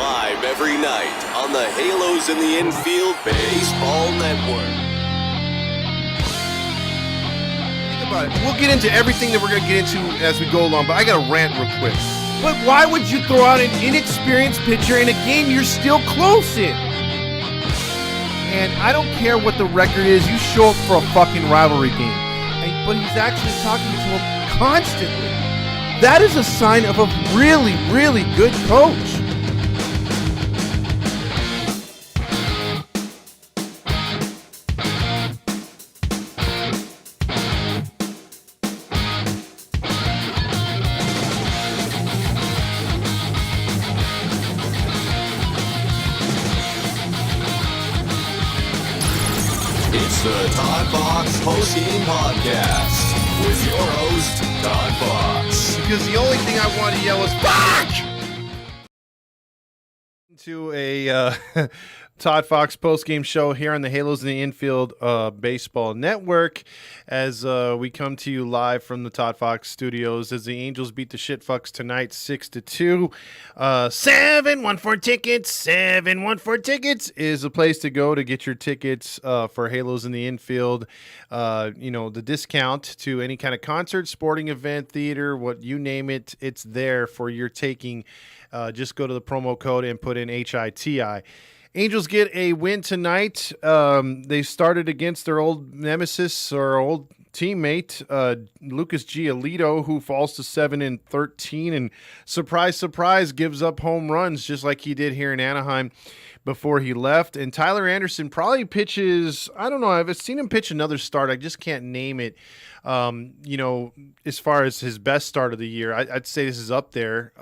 live every night on the Halos in the Infield Baseball Network. Think about it. We'll get into everything that we're going to get into as we go along, but I got to rant real quick. But why would you throw out an inexperienced pitcher in a game you're still close in? And I don't care what the record is, you show up for a fucking rivalry game. But he's actually talking to him constantly. That is a sign of a really, really good coach. It's the Toddfox postgame podcast with your host, Toddfox. Because the only thing I want to yell is fuck! To a Toddfox postgame show here on the Halos in the Infield Baseball Network as we come to you live from the Toddfox studios as the Angels beat the shitfucks tonight 6-2. 714 tickets, 714 tickets is a place to go to get your tickets for Halos in the Infield. The discount to any kind of concert, sporting event, theater, what you name it, it's there for your taking. Just go to the promo code and put in HITI. Angels get a win tonight. They started against their old nemesis or old teammate, Lucas Giolito, who falls to 7-13 and surprise, surprise, gives up home runs just like he did here in Anaheim before he left. And Tyler Anderson probably pitches, I don't know, I've seen him pitch another start. I just can't name it. As far as his best start of the year, I'd say this is up there.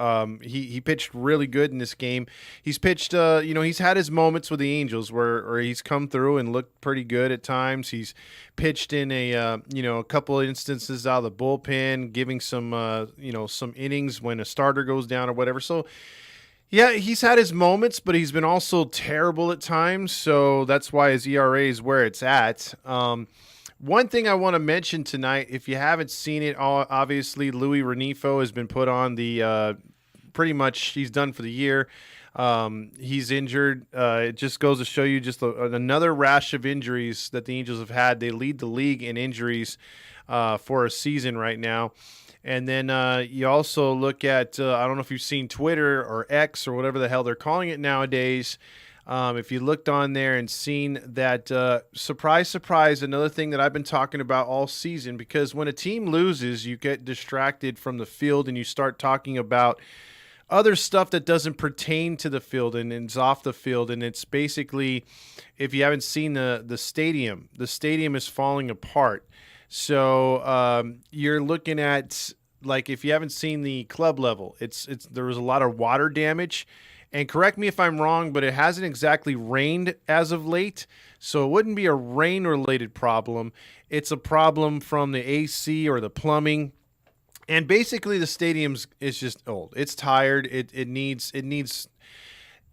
He pitched really good in this game. He's pitched, he's had his moments with the Angels where he's come through and looked pretty good at times. He's pitched in a couple of instances out of the bullpen, giving some innings when a starter goes down or whatever. So, yeah, he's had his moments, but he's been also terrible at times. So that's why his ERA is where it's at. One thing I want to mention tonight, if you haven't seen it, obviously Louis Renifo has been put on the pretty much he's done for the year. He's injured. It just goes to show you just another rash of injuries that the Angels have had. They lead the league in injuries for a season right now. And then you also look at, I don't know if you've seen Twitter or X or whatever the hell they're calling it nowadays. If you looked on there and seen that, surprise, surprise, another thing that I've been talking about all season, because when a team loses, you get distracted from the field and you start talking about other stuff that doesn't pertain to the field and it's off the field. And it's basically, if you haven't seen the stadium is falling apart. So you're looking at, like, if you haven't seen the club level, there was a lot of water damage. And correct me if I'm wrong, but it hasn't exactly rained as of late, so it wouldn't be a rain-related problem. It's a problem from the AC or the plumbing. And basically the stadium is just old. It's tired. It needs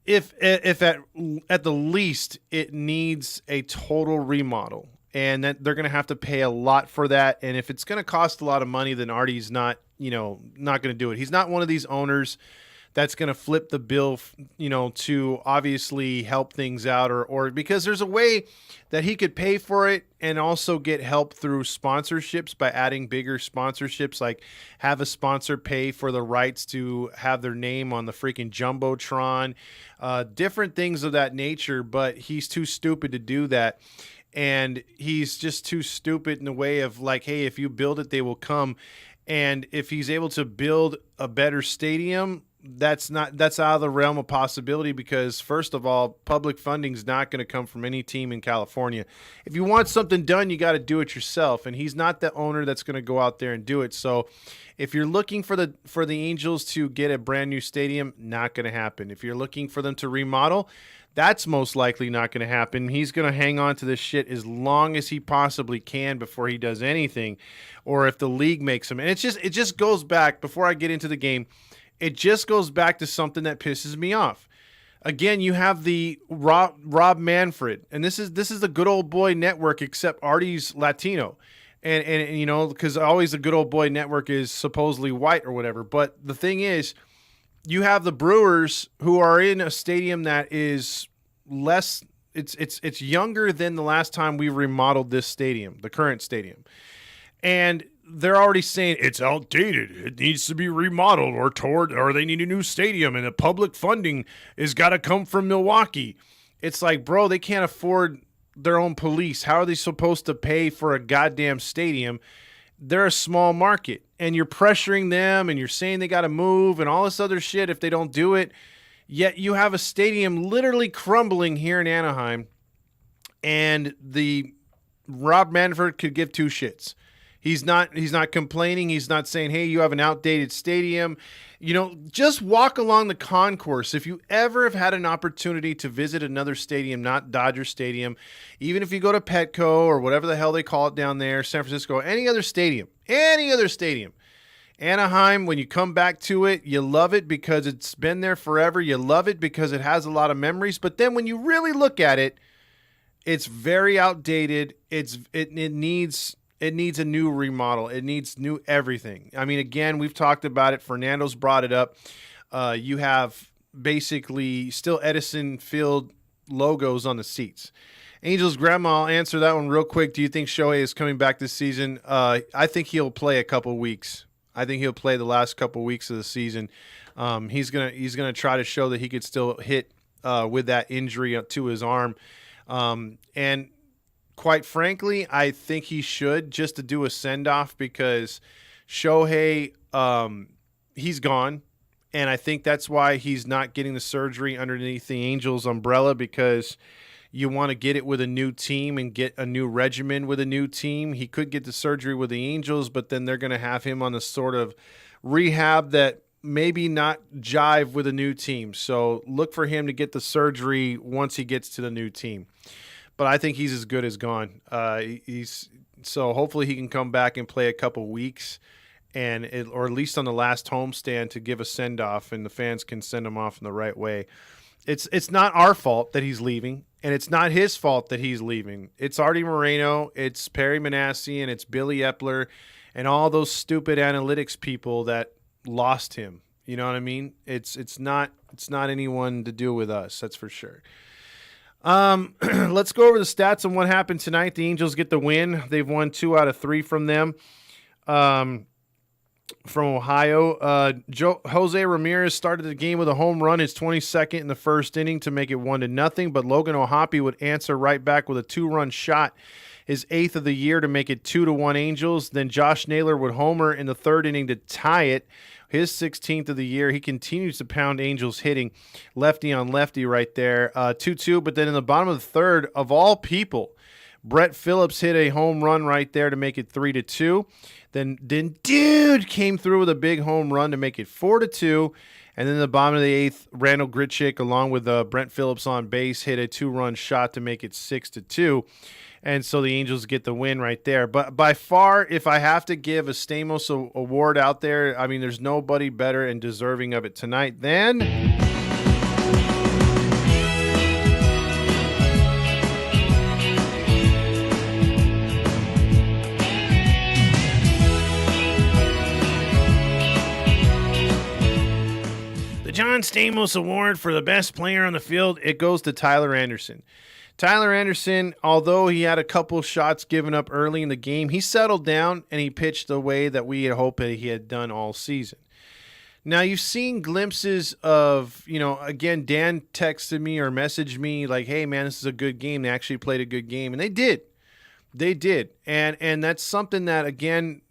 if at the least it needs a total remodel. And that they're going to have to pay a lot for that. And if it's going to cost a lot of money, then Artie's not going to do it. He's not one of these owners that's going to flip the bill, to obviously help things out or because there's a way that he could pay for it and also get help through sponsorships by adding bigger sponsorships, like have a sponsor pay for the rights to have their name on the freaking Jumbotron, different things of that nature. But he's too stupid to do that. And he's just too stupid in the way of like, hey, if you build it, they will come. And if he's able to build a better stadium, that's out of the realm of possibility because, first of all, public funding is not going to come from any team in California. If you want something done, you got to do it yourself, and he's not the owner that's going to go out there and do it. So if you're looking for the Angels to get a brand new stadium, not going to happen. If you're looking for them to remodel, that's most likely not going to happen. He's going to hang on to this shit as long as he possibly can before he does anything, or if the league makes him. And it just goes back, before I get into the game, it just goes back to something that pisses me off. Again, you have the Rob Manfred, and this is the good old boy network, except Artie's Latino. And because always the good old boy network is supposedly white or whatever. But the thing is, you have the Brewers who are in a stadium that is less. It's younger than the last time we remodeled this stadium, the current stadium, and they're already saying it's outdated. It needs to be remodeled or they need a new stadium, and the public funding has got to come from Milwaukee. It's like, bro, they can't afford their own police. How are they supposed to pay for a goddamn stadium? They're a small market, and you're pressuring them, and you're saying they got to move and all this other shit if they don't do it. Yet you have a stadium literally crumbling here in Anaheim, and the Rob Manfred could give two shits. He's not complaining. He's not saying, hey, you have an outdated stadium. Just walk along the concourse. If you ever have had an opportunity to visit another stadium, not Dodger Stadium, even if you go to Petco or whatever the hell they call it down there, San Francisco, any other stadium, Anaheim, when you come back to it, you love it because it's been there forever. You love it because it has a lot of memories. But then when you really look at it, it's very outdated. It needs a new remodel. It needs new everything. I mean, again, we've talked about it. Fernando's brought it up. You have basically still Edison Field logos on the seats. Angels grandma, I'll answer that one real quick. Do you think Shohei is coming back this season? I think he'll play a couple weeks. I think he'll play the last couple weeks of the season. He's gonna try to show that he could still hit with that injury to his arm. And quite frankly, I think he should, just to do a send-off, because Shohei, he's gone. And I think that's why he's not getting the surgery underneath the Angels umbrella, because you want to get it with a new team and get a new regimen with a new team. He could get the surgery with the Angels, but then they're going to have him on the sort of rehab that maybe not jive with a new team. So look for him to get the surgery once he gets to the new team. But I think he's as good as gone. So hopefully he can come back and play a couple weeks, or at least on the last homestand to give a send-off, and the fans can send him off in the right way. It's not our fault that he's leaving, and it's not his fault that he's leaving. It's Artie Moreno, it's Perry Manassi, and it's Billy Epler, and all those stupid analytics people that lost him. You know what I mean? It's not anyone to do with us, that's for sure. Let's go over the stats on what happened tonight. The Angels get the win. They've won 2 out of 3 from them. From Ohio, Jose Ramirez started the game with a home run, his 22nd in the first inning, to make it 1-0. But Logan O'Hoppe would answer right back with a 2-run shot, his 8th of the year, to make it 2-1 Angels. Then Josh Naylor would homer in the third inning to tie it, his 16th of the year. He continues to pound Angels hitting, lefty on lefty right there, 2-2. But then in the bottom of the third, of all people, Brett Phillips hit a home run right there to make it 3-2. Then dude came through with a big home run to make it 4-2. And then in the bottom of the 8th, Randall Grichuk, along with Brent Phillips on base, hit a 2-run shot to make it 6-2. And so the Angels get the win right there. But by far, if I have to give a Stamos award out there, I mean, there's nobody better and deserving of it tonight than... John Stamos Award for the best player on the field, it goes to Tyler Anderson. Tyler Anderson, although he had a couple shots given up early in the game, he settled down and he pitched the way that we had hoped that he had done all season. Now, you've seen glimpses of, again, Dan texted me or messaged me like, hey, man, this is a good game. They actually played a good game, and they did. They did. And that's something that, again,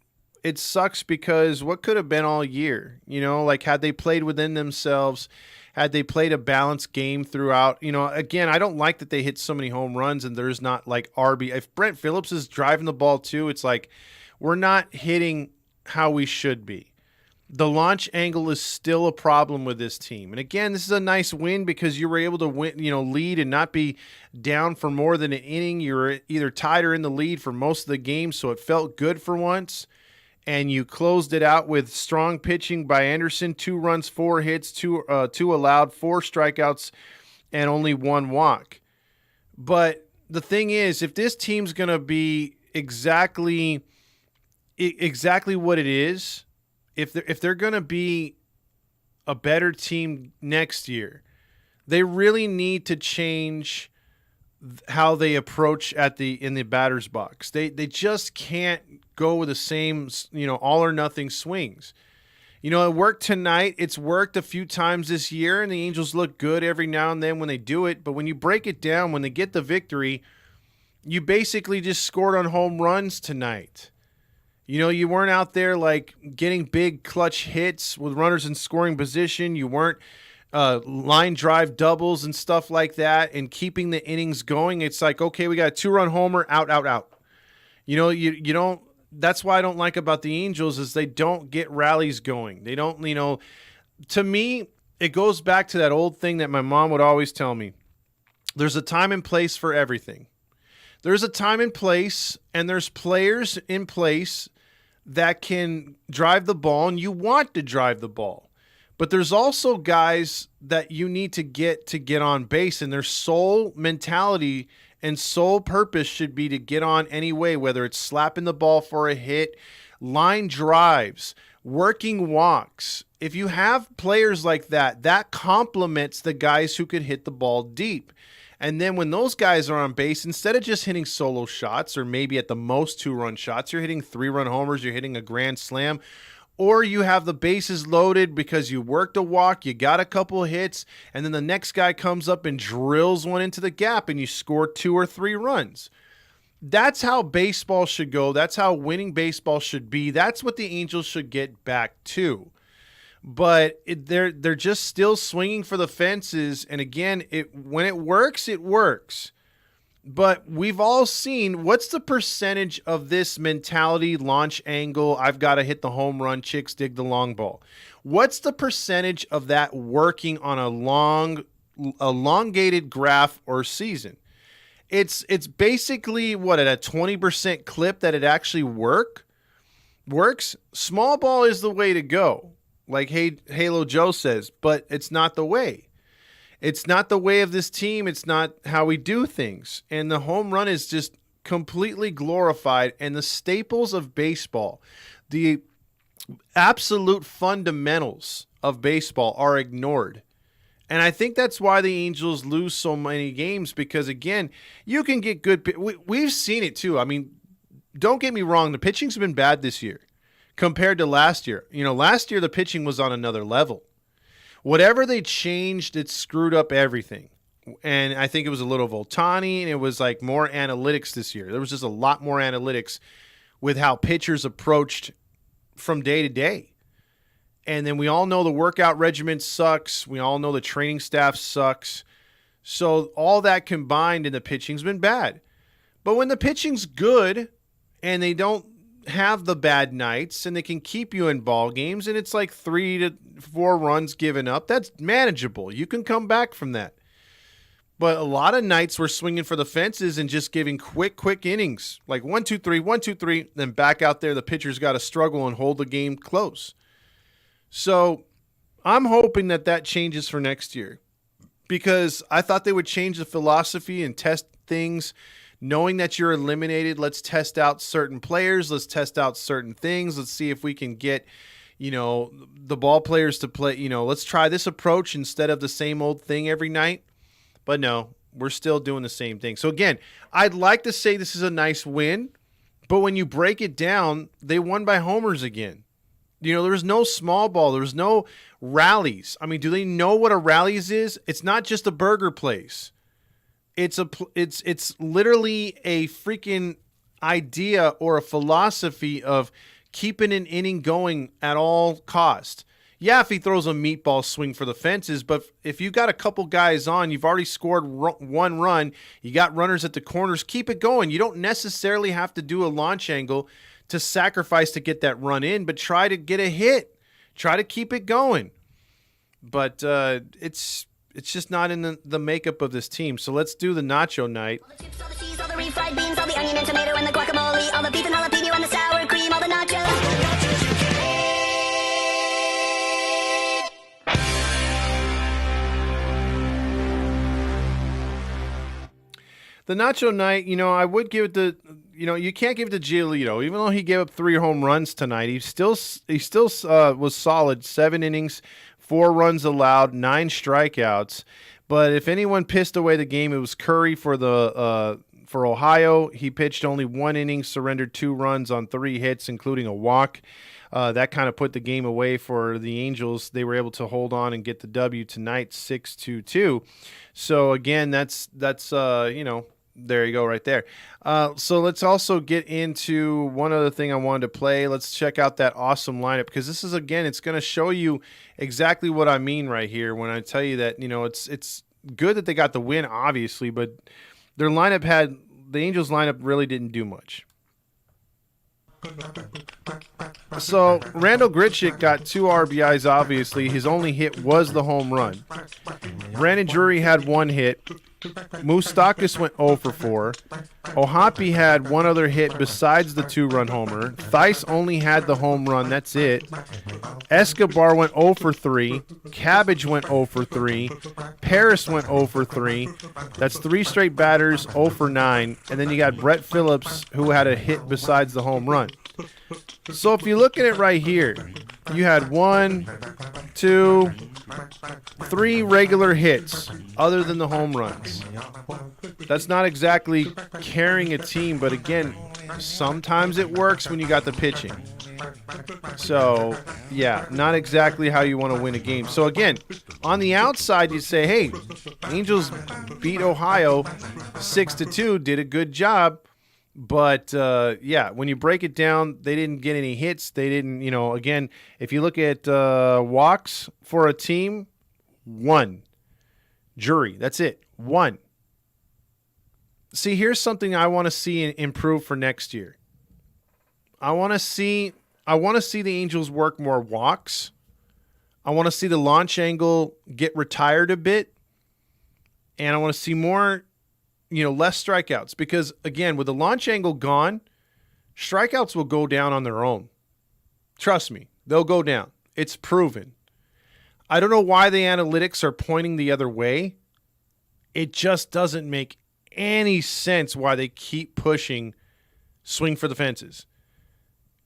it sucks, because what could have been all year, had they played within themselves, had they played a balanced game throughout, again, I don't like that they hit so many home runs and there's not like RB. If Brent Phillips is driving the ball too, it's like we're not hitting how we should be. The launch angle is still a problem with this team. And again, this is a nice win because you were able to win, lead and not be down for more than an inning. You were either tied or in the lead for most of the game, so it felt good for once. And you closed it out with strong pitching by Anderson, 2 runs, 4 hits, 2 allowed, 4 strikeouts, and only 1 walk. But the thing is, if this team's going to be exactly what it is, if they're going to be a better team next year, they really need to change how they approach in the batter's box. They just can't go with the same, all or nothing swings. It worked tonight. It's worked a few times this year, and the Angels look good every now and then when they do it. But when you break it down, when they get the victory, you basically just scored on home runs tonight. You weren't out there like getting big clutch hits with runners in scoring position. You weren't line drive doubles and stuff like that and keeping the innings going. It's like, okay, we got a 2-run homer, out. You don't. That's why I don't like about the Angels is they don't get rallies going. They don't, to me, it goes back to that old thing that my mom would always tell me. There's a time and place for everything. There's a time and place, and there's players in place that can drive the ball, and you want to drive the ball. But there's also guys that you need to get on base, and their sole mentality and sole purpose should be to get on anyway, whether it's slapping the ball for a hit, line drives, working walks. If you have players like that, that complements the guys who could hit the ball deep. And then when those guys are on base, instead of just hitting solo shots or maybe at the most 2-run shots, you're hitting 3-run homers, you're hitting a grand slam, or you have the bases loaded because you worked a walk, you got a couple hits, and then the next guy comes up and drills one into the gap and you score 2 or 3 runs. That's how baseball should go. That's how winning baseball should be. That's what the Angels should get back to. But they're just still swinging for the fences. And again, when it works, it works. But we've all seen what's the percentage of this mentality, launch angle, I've got to hit the home run, chicks dig the long ball. What's the percentage of that working on a elongated graph or season? It's basically at a 20% clip that it actually works. Small ball is the way to go, like Halo Joe says, but it's not the way. It's not the way of this team. It's not how we do things. And the home run is just completely glorified. And the staples of baseball, the absolute fundamentals of baseball are ignored. And I think that's why the Angels lose so many games because, again, you can get good. We've seen it too. I mean, don't get me wrong. The pitching's been bad this year compared to last year. Last year the pitching was on another level. Whatever they changed, it screwed up everything. And I think it was a little Voltani, and it was like more analytics this year. There was just a lot more analytics with how pitchers approached from day to day. And then we all know the workout regimen sucks. We all know the training staff sucks. So all that combined, and the pitching's been bad. But when the pitching's good and they don't have the bad nights and they can keep you in ball games and it's like 3 to 4 runs given up, that's manageable. You can come back from that. But a lot of nights we're swinging for the fences and just giving quick innings, like 1-2-3, 1-2-3, then back out there. The pitcher's got to struggle and hold the game close. So I'm hoping that changes for next year because I thought they would change the philosophy and test things. Knowing that you're eliminated, let's test out certain players. Let's test out certain things. Let's see if we can get, the ball players to play. Let's try this approach instead of the same old thing every night. But no, we're still doing the same thing. So again, I'd like to say this is a nice win, but when you break it down, they won by homers again. There's no small ball. There's no rallies. I mean, do they know what a rallies is? It's not just a burger place. It's literally a freaking idea or a philosophy of keeping an inning going at all cost. Yeah, if he throws a meatball swing for the fences, but if you got a couple guys on, you've already scored 1 run, you got runners at the corners, keep it going. You don't necessarily have to do a launch angle to sacrifice to get that run in, but try to get a hit. Try to keep it going. But it's just not in the makeup of this team. So let's do the nacho night. All the chips, all the cheese, all the refried beans, all the onion and tomato and the guacamole, all the beef and jalapeno and the sour cream, all the nachos. The nacho night, I would give it you can't give it to Giolito. Even though he gave up 3 home runs tonight, he still was solid. 7 innings, 4 runs allowed, 9 strikeouts. But if anyone pissed away the game, it was Curry for Ohio. He pitched only 1 inning, surrendered 2 runs on 3 hits, including a walk. That kind of put the game away for the Angels. They were able to hold on and get the W tonight, 6-2. So again, that's there you go right there. So let's also get into one other thing I wanted to play. Let's check out that awesome lineup, because this is, again, it's going to show you exactly what I mean right here when I tell you that, it's good that they got the win, obviously, but their lineup the Angels lineup really didn't do much. So Randall Grichuk got 2 RBIs, obviously. His only hit was the home run. Brandon Drury had 1 hit. Moustakas went 0 for 4. Ohapi had 1 other hit besides the 2-run homer. Theis only had the home run. That's it. Escobar went 0 for 3. Cabbage went 0 for 3. Paris went 0 for 3. That's 3 straight batters, 0 for 9. And then you got Brett Phillips, who had a hit besides the home run. So if you look at it right here, you had 1, 2, 3 regular hits other than the home runs. That's not exactly carrying a team, but again, sometimes it works when you got the pitching. So, yeah, not exactly how you want to win a game. So again, on the outside, you say, hey, Angels beat Ohio 6-2, did a good job. But, yeah, when you break it down, they didn't get any hits. They didn't, again, if you look at walks for a team, 1. Jury, that's it, 1. See, here's something I want to see improve for next year. I want to see the Angels work more walks. I want to see the launch angle get retired a bit. And I want to see more, less strikeouts, because again, with the launch angle gone, strikeouts will go down on their own. Trust me, they'll go down. It's proven. I don't know why the analytics are pointing the other way. It just doesn't make any sense why they keep pushing swing for the fences.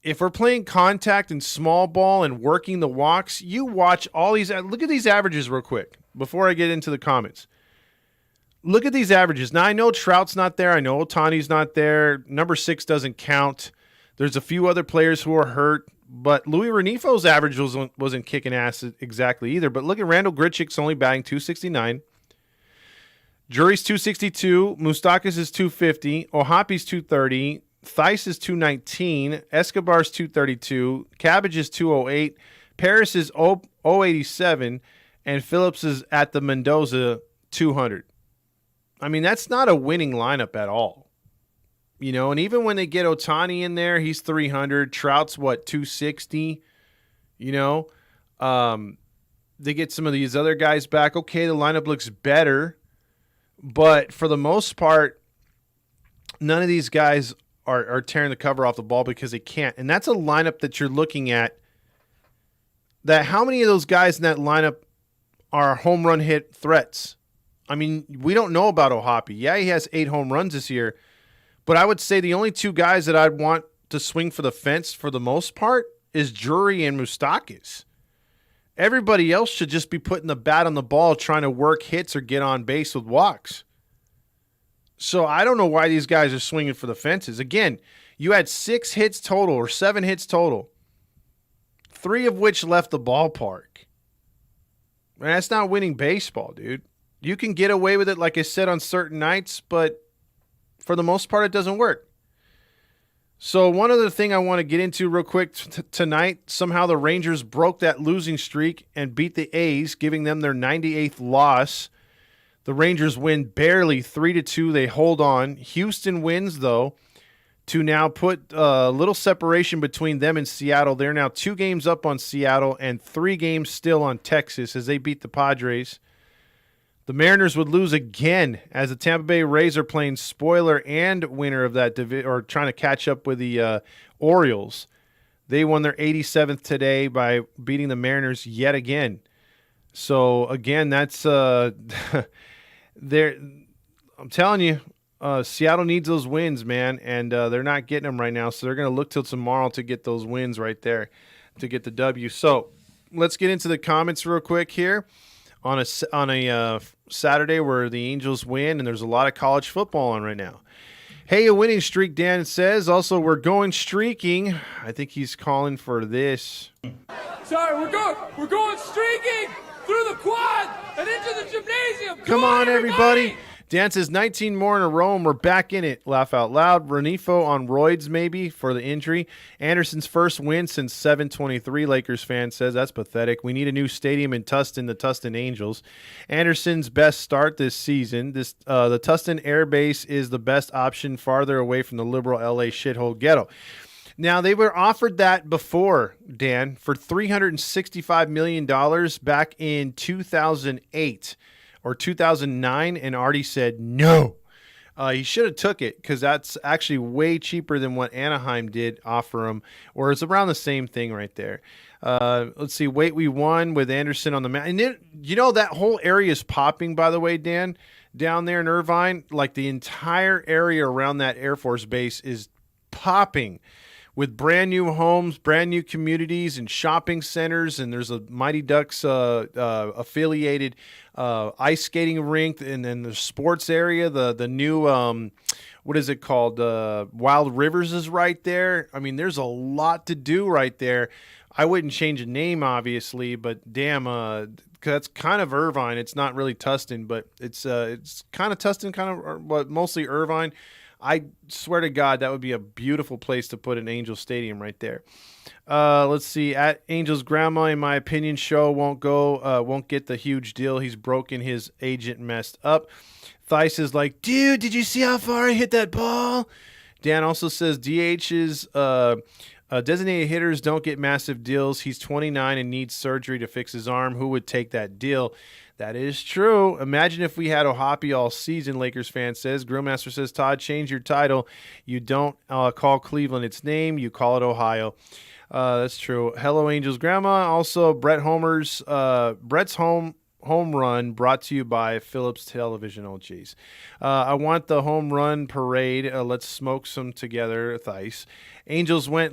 If we're playing contact and small ball and working the walks, you watch all these. Look at these averages real quick before I get into the comments. Look at these averages. Now, I know Trout's not there. I know Ohtani's not there. Number 6 doesn't count. There's a few other players who are hurt, but Louis Renifo's average wasn't kicking ass exactly either. But look at Randall Grichuk's only batting .269. Drury's .262. Moustakas is .250. Ohapi's .230. Theis is .219. Escobar's .232. Cabbage is .208. Paris is .087. And Phillips is at the Mendoza .200. I mean, that's not a winning lineup at all. And even when they get Ohtani in there, he's 300. Trout's, .260? They get some of these other guys back. Okay, the lineup looks better. But for the most part, none of these guys are tearing the cover off the ball because they can't. And that's a lineup that you're looking at. That how many of those guys in that lineup are home run hit threats? I mean, we don't know about Ohapi. Yeah, he has 8 home runs this year. But I would say the only 2 guys that I'd want to swing for the fence for the most part is Drury and Moustakas. Everybody else should just be putting the bat on the ball, trying to work hits or get on base with walks. So I don't know why these guys are swinging for the fences. Again, you had 6 hits total or 7 hits total, 3 of which left the ballpark. Man, that's not winning baseball, dude. You can get away with it, like I said, on certain nights, but for the most part, it doesn't work. So one other thing I want to get into real quick tonight, somehow the Rangers broke that losing streak and beat the A's, giving them their 98th loss. The Rangers win barely 3-2. They hold on. Houston wins, though, to now put a little separation between them and Seattle. They're now 2 games up on Seattle and 3 games still on Texas as they beat the Padres. The Mariners would lose again as the Tampa Bay Rays are playing spoiler and winner of that division, or trying to catch up with the Orioles. They won their 87th today by beating the Mariners yet again. So again, that's there. I'm telling you, Seattle needs those wins, man, and they're not getting them right now. So they're going to look till tomorrow to get those wins right there to get the W. So let's get into the comments real quick here on a Saturday where the Angels win, and there's a lot of college football on right now. Hey, a winning streak, Dan says. Also, we're going streaking. I think he's calling for this. Sorry, we're going streaking through the quad and into the gymnasium. Come on, everybody. Dan says 19 more in a row and we're back in it. Laugh out loud. Renifo on roids maybe for the injury. Anderson's first win since 7/23. Lakers fan says that's pathetic. We need a new stadium in Tustin, the Tustin Angels. Anderson's best start this season. The Tustin Air Base is the best option farther away from the liberal LA shithole ghetto. Now, they were offered that before, Dan, for $365 million back in 2008. Or 2009, and Artie said no. He should have took it because that's actually way cheaper than what Anaheim did offer him, or it's around the same thing right there. Let's see. Wait, we won with Anderson on the mound. And then, that whole area is popping, by the way, Dan, down there in Irvine. Like the entire area around that Air Force base is popping with brand new homes, brand new communities and shopping centers. And there's a Mighty Ducks affiliated ice skating rink, and then the sports area, the new, what is it called? Wild Rivers is right there. I mean, there's a lot to do right there. I wouldn't change the name, obviously, but damn, that's kind of Irvine. It's not really Tustin, but it's kind of Tustin, but mostly Irvine. I swear to God, that would be a beautiful place to put an Angels stadium right there. Let's see. At Angels Grandma, in my opinion, Show won't get the huge deal. He's broken. His agent messed up. Theis is like, dude, did you see how far I hit that ball? Dan also says DH's designated hitters don't get massive deals. He's 29 and needs surgery to fix his arm. Who would take that deal? That is true. Imagine if we had Ohapi all season, Lakers fan says. Grillmaster says, Todd, change your title. You don't call Cleveland its name. You call it Ohio. That's true. Hello, Angels Grandma. Also, Brett's home run brought to you by Phillips Television. Oh, geez. I want the home run parade. Let's smoke some together, Theis. Angels aren't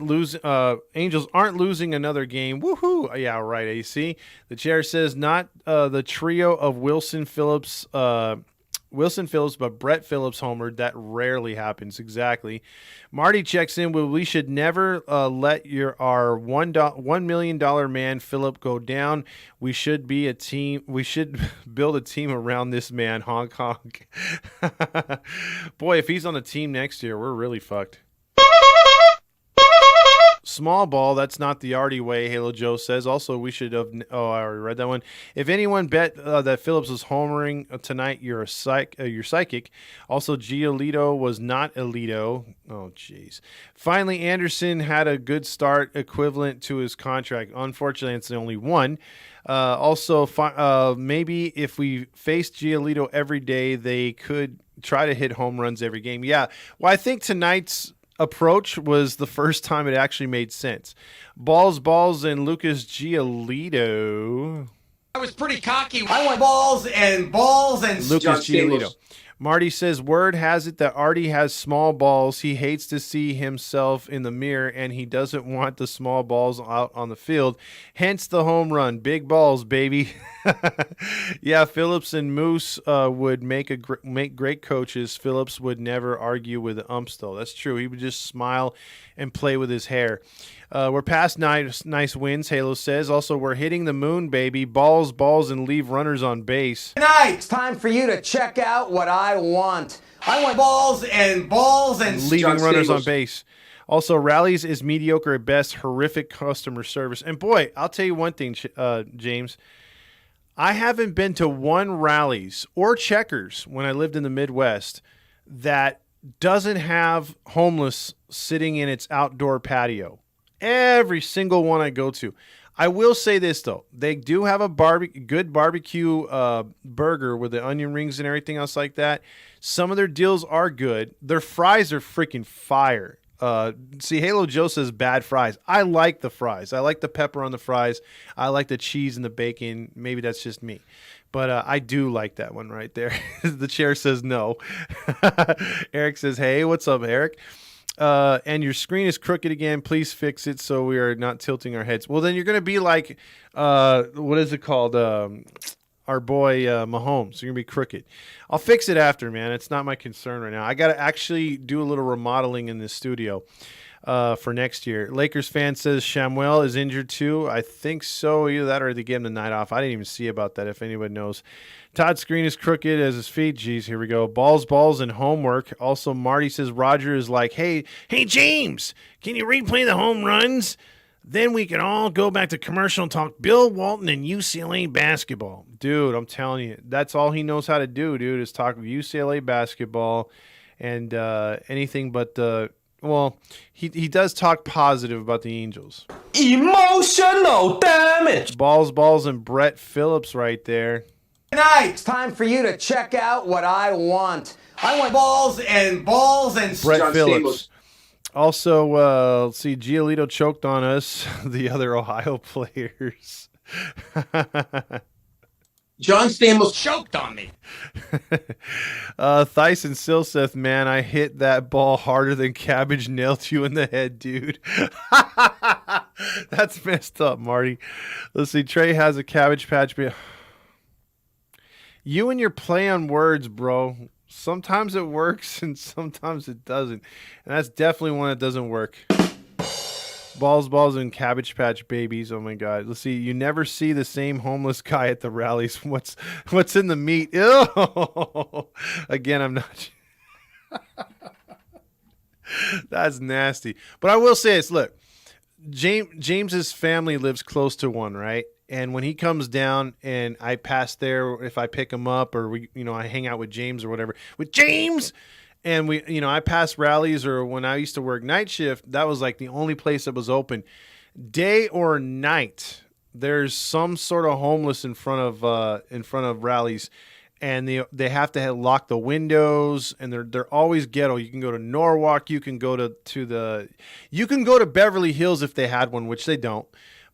losing another game. Woohoo! Yeah, right, AC. The chair says not the trio of Wilson Phillips, but Brett Phillips homered. That rarely happens. Exactly. Marty checks in. Well, we should never let our $1 million man Phillip go down. We should be a team. We should build a team around this man. Honk honk. Boy, if he's on the team next year, we're really fucked. Small ball, that's not the Artie way, Halo Joe says. Also, we should have... Oh, I already read that one. If anyone bet that Phillips was homering tonight, you're psychic. Also, Giolito was not Elito. Oh, jeez. Finally, Anderson had a good start equivalent to his contract. Unfortunately, it's the only one. Maybe if we faced Giolito every day, they could try to hit home runs every game. Yeah, well, I think tonight's approach was the first time it actually made sense. Balls, and Lucas Giolito. I was pretty cocky. I want balls and Lucas Giolito. Marty says, word has it that Artie has small balls. He hates to see himself in the mirror, and he doesn't want the small balls out on the field. Hence the home run. Big balls, baby. Yeah, Phillips and Moose would make great coaches. Phillips would never argue with the umps, though. That's true. He would just smile and play with his hair. We're past nice wins, Halo says. Also, we're hitting the moon, baby. Balls, and leave runners on base. Tonight, it's time for you to check out what I want. I want balls and leaving runners on base. Also, rallies is mediocre at best, horrific customer service. And boy, I'll tell you one thing, James. I haven't been to one rallies or checkers when I lived in the Midwest that doesn't have homeless sitting in its outdoor patio. Every single one I go to. I will say this, though. They do have a good barbecue burger with the onion rings and everything else like that. Some of their deals are good. Their fries are freaking fire. See, Halo Joe says bad fries. I like the fries. I like the pepper on the fries. I like the cheese and the bacon. Maybe that's just me. But I do like that one right there. The chair says no. Eric says, hey, what's up, Eric? And your screen is crooked again. Please fix it so we are not tilting our heads. Well, then you're going to be like, what is it called? Our boy Mahomes. You're going to be crooked. I'll fix it after, man. It's not my concern right now. I got to actually do a little remodeling in this studio for next year. Lakers fan says Shamuel is injured too. I think so. Either that or they gave him the night off. I didn't even see about that if anybody knows. Todd's screen is crooked as his feet. Jeez, here we go. Balls, and homework. Also, Marty says Roger is like, hey, James, can you replay the home runs? Then we can all go back to commercial and talk Bill Walton and UCLA basketball. Dude, I'm telling you, that's all he knows how to do, dude, is talk UCLA basketball and anything but well, he does talk positive about the Angels. Emotional damage. Balls, and Brett Phillips right there. Tonight, it's time for you to check out what I want. I want balls and Brett John Phillips. Also, let's see, Giolito choked on us, the other Ohio players. John Stamos choked on me. Thyson Silseth, man, I hit that ball harder than Cabbage nailed you in the head, dude. That's messed up, Marty. Let's see, Trey has a Cabbage Patch. You and your play on words, bro. Sometimes it works and sometimes it doesn't. And that's definitely one that doesn't work. Balls, and Cabbage Patch babies. Oh, my God. Let's see. You never see the same homeless guy at the rallies. What's in the meat? Ew. Again, I'm not. That's nasty. But I will say this. Look, James's family lives close to one, right? And when he comes down and I pass there, if I pick him up or I hang out with James or whatever, with James, and I pass rallies, or when I used to work night shift, that was like the only place that was open. Day or night, there's some sort of homeless in front of rallies, and they have to lock the windows, and they're always ghetto. You can go to Norwalk, you can go to Beverly Hills if they had one, which they don't.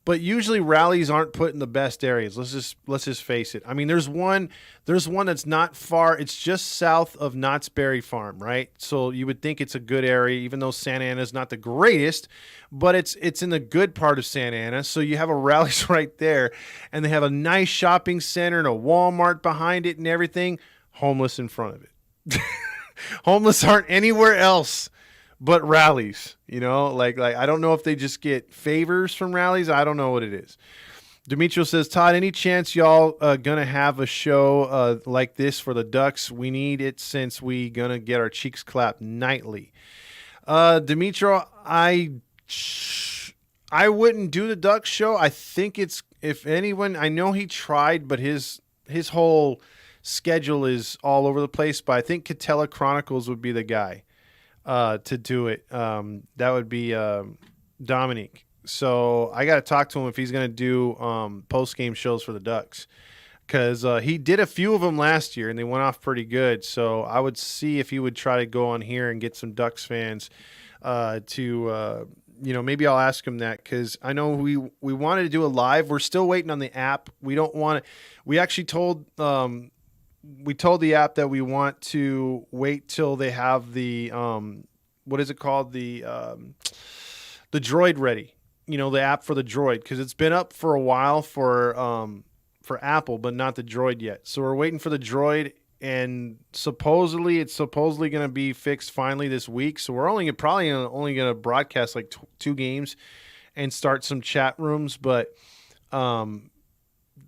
But usually rallies aren't put in the best areas. Let's just face it. I mean, there's one that's not far. It's just south of Knott's Berry Farm, right? So you would think it's a good area, even though Santa Ana is not the greatest, but it's in the good part of Santa Ana. So you have a rallies right there, and they have a nice shopping center and a Walmart behind it and everything. Homeless in front of it. Homeless aren't anywhere else but rallies, like I don't know if they just get favors from rallies. I don't know what it is. Demetrio says, Todd, any chance y'all gonna have a show like this for the Ducks? We need it since we gonna get our cheeks clapped nightly. Demetrio, I wouldn't do the Ducks show. I think it's, if anyone, I know he tried, but his whole schedule is all over the place. But I think Catella Chronicles would be the guy to do it. That would be Dominique. So I got to talk to him if he's going to do post-game shows for the Ducks, because he did a few of them last year and they went off pretty good. So I would see if he would try to go on here and get some Ducks fans to maybe I'll ask him that, because I know we wanted to do a live. We're still waiting on the app. We don't want to. We actually told the app that we want to wait till they have the what is it called, the Droid ready. The app for the Droid, because it's been up for a while for Apple, but not the Droid yet. So we're waiting for the Droid, and it's supposedly going to be fixed finally this week. So we're probably only going to broadcast like 2 games and start some chat rooms, but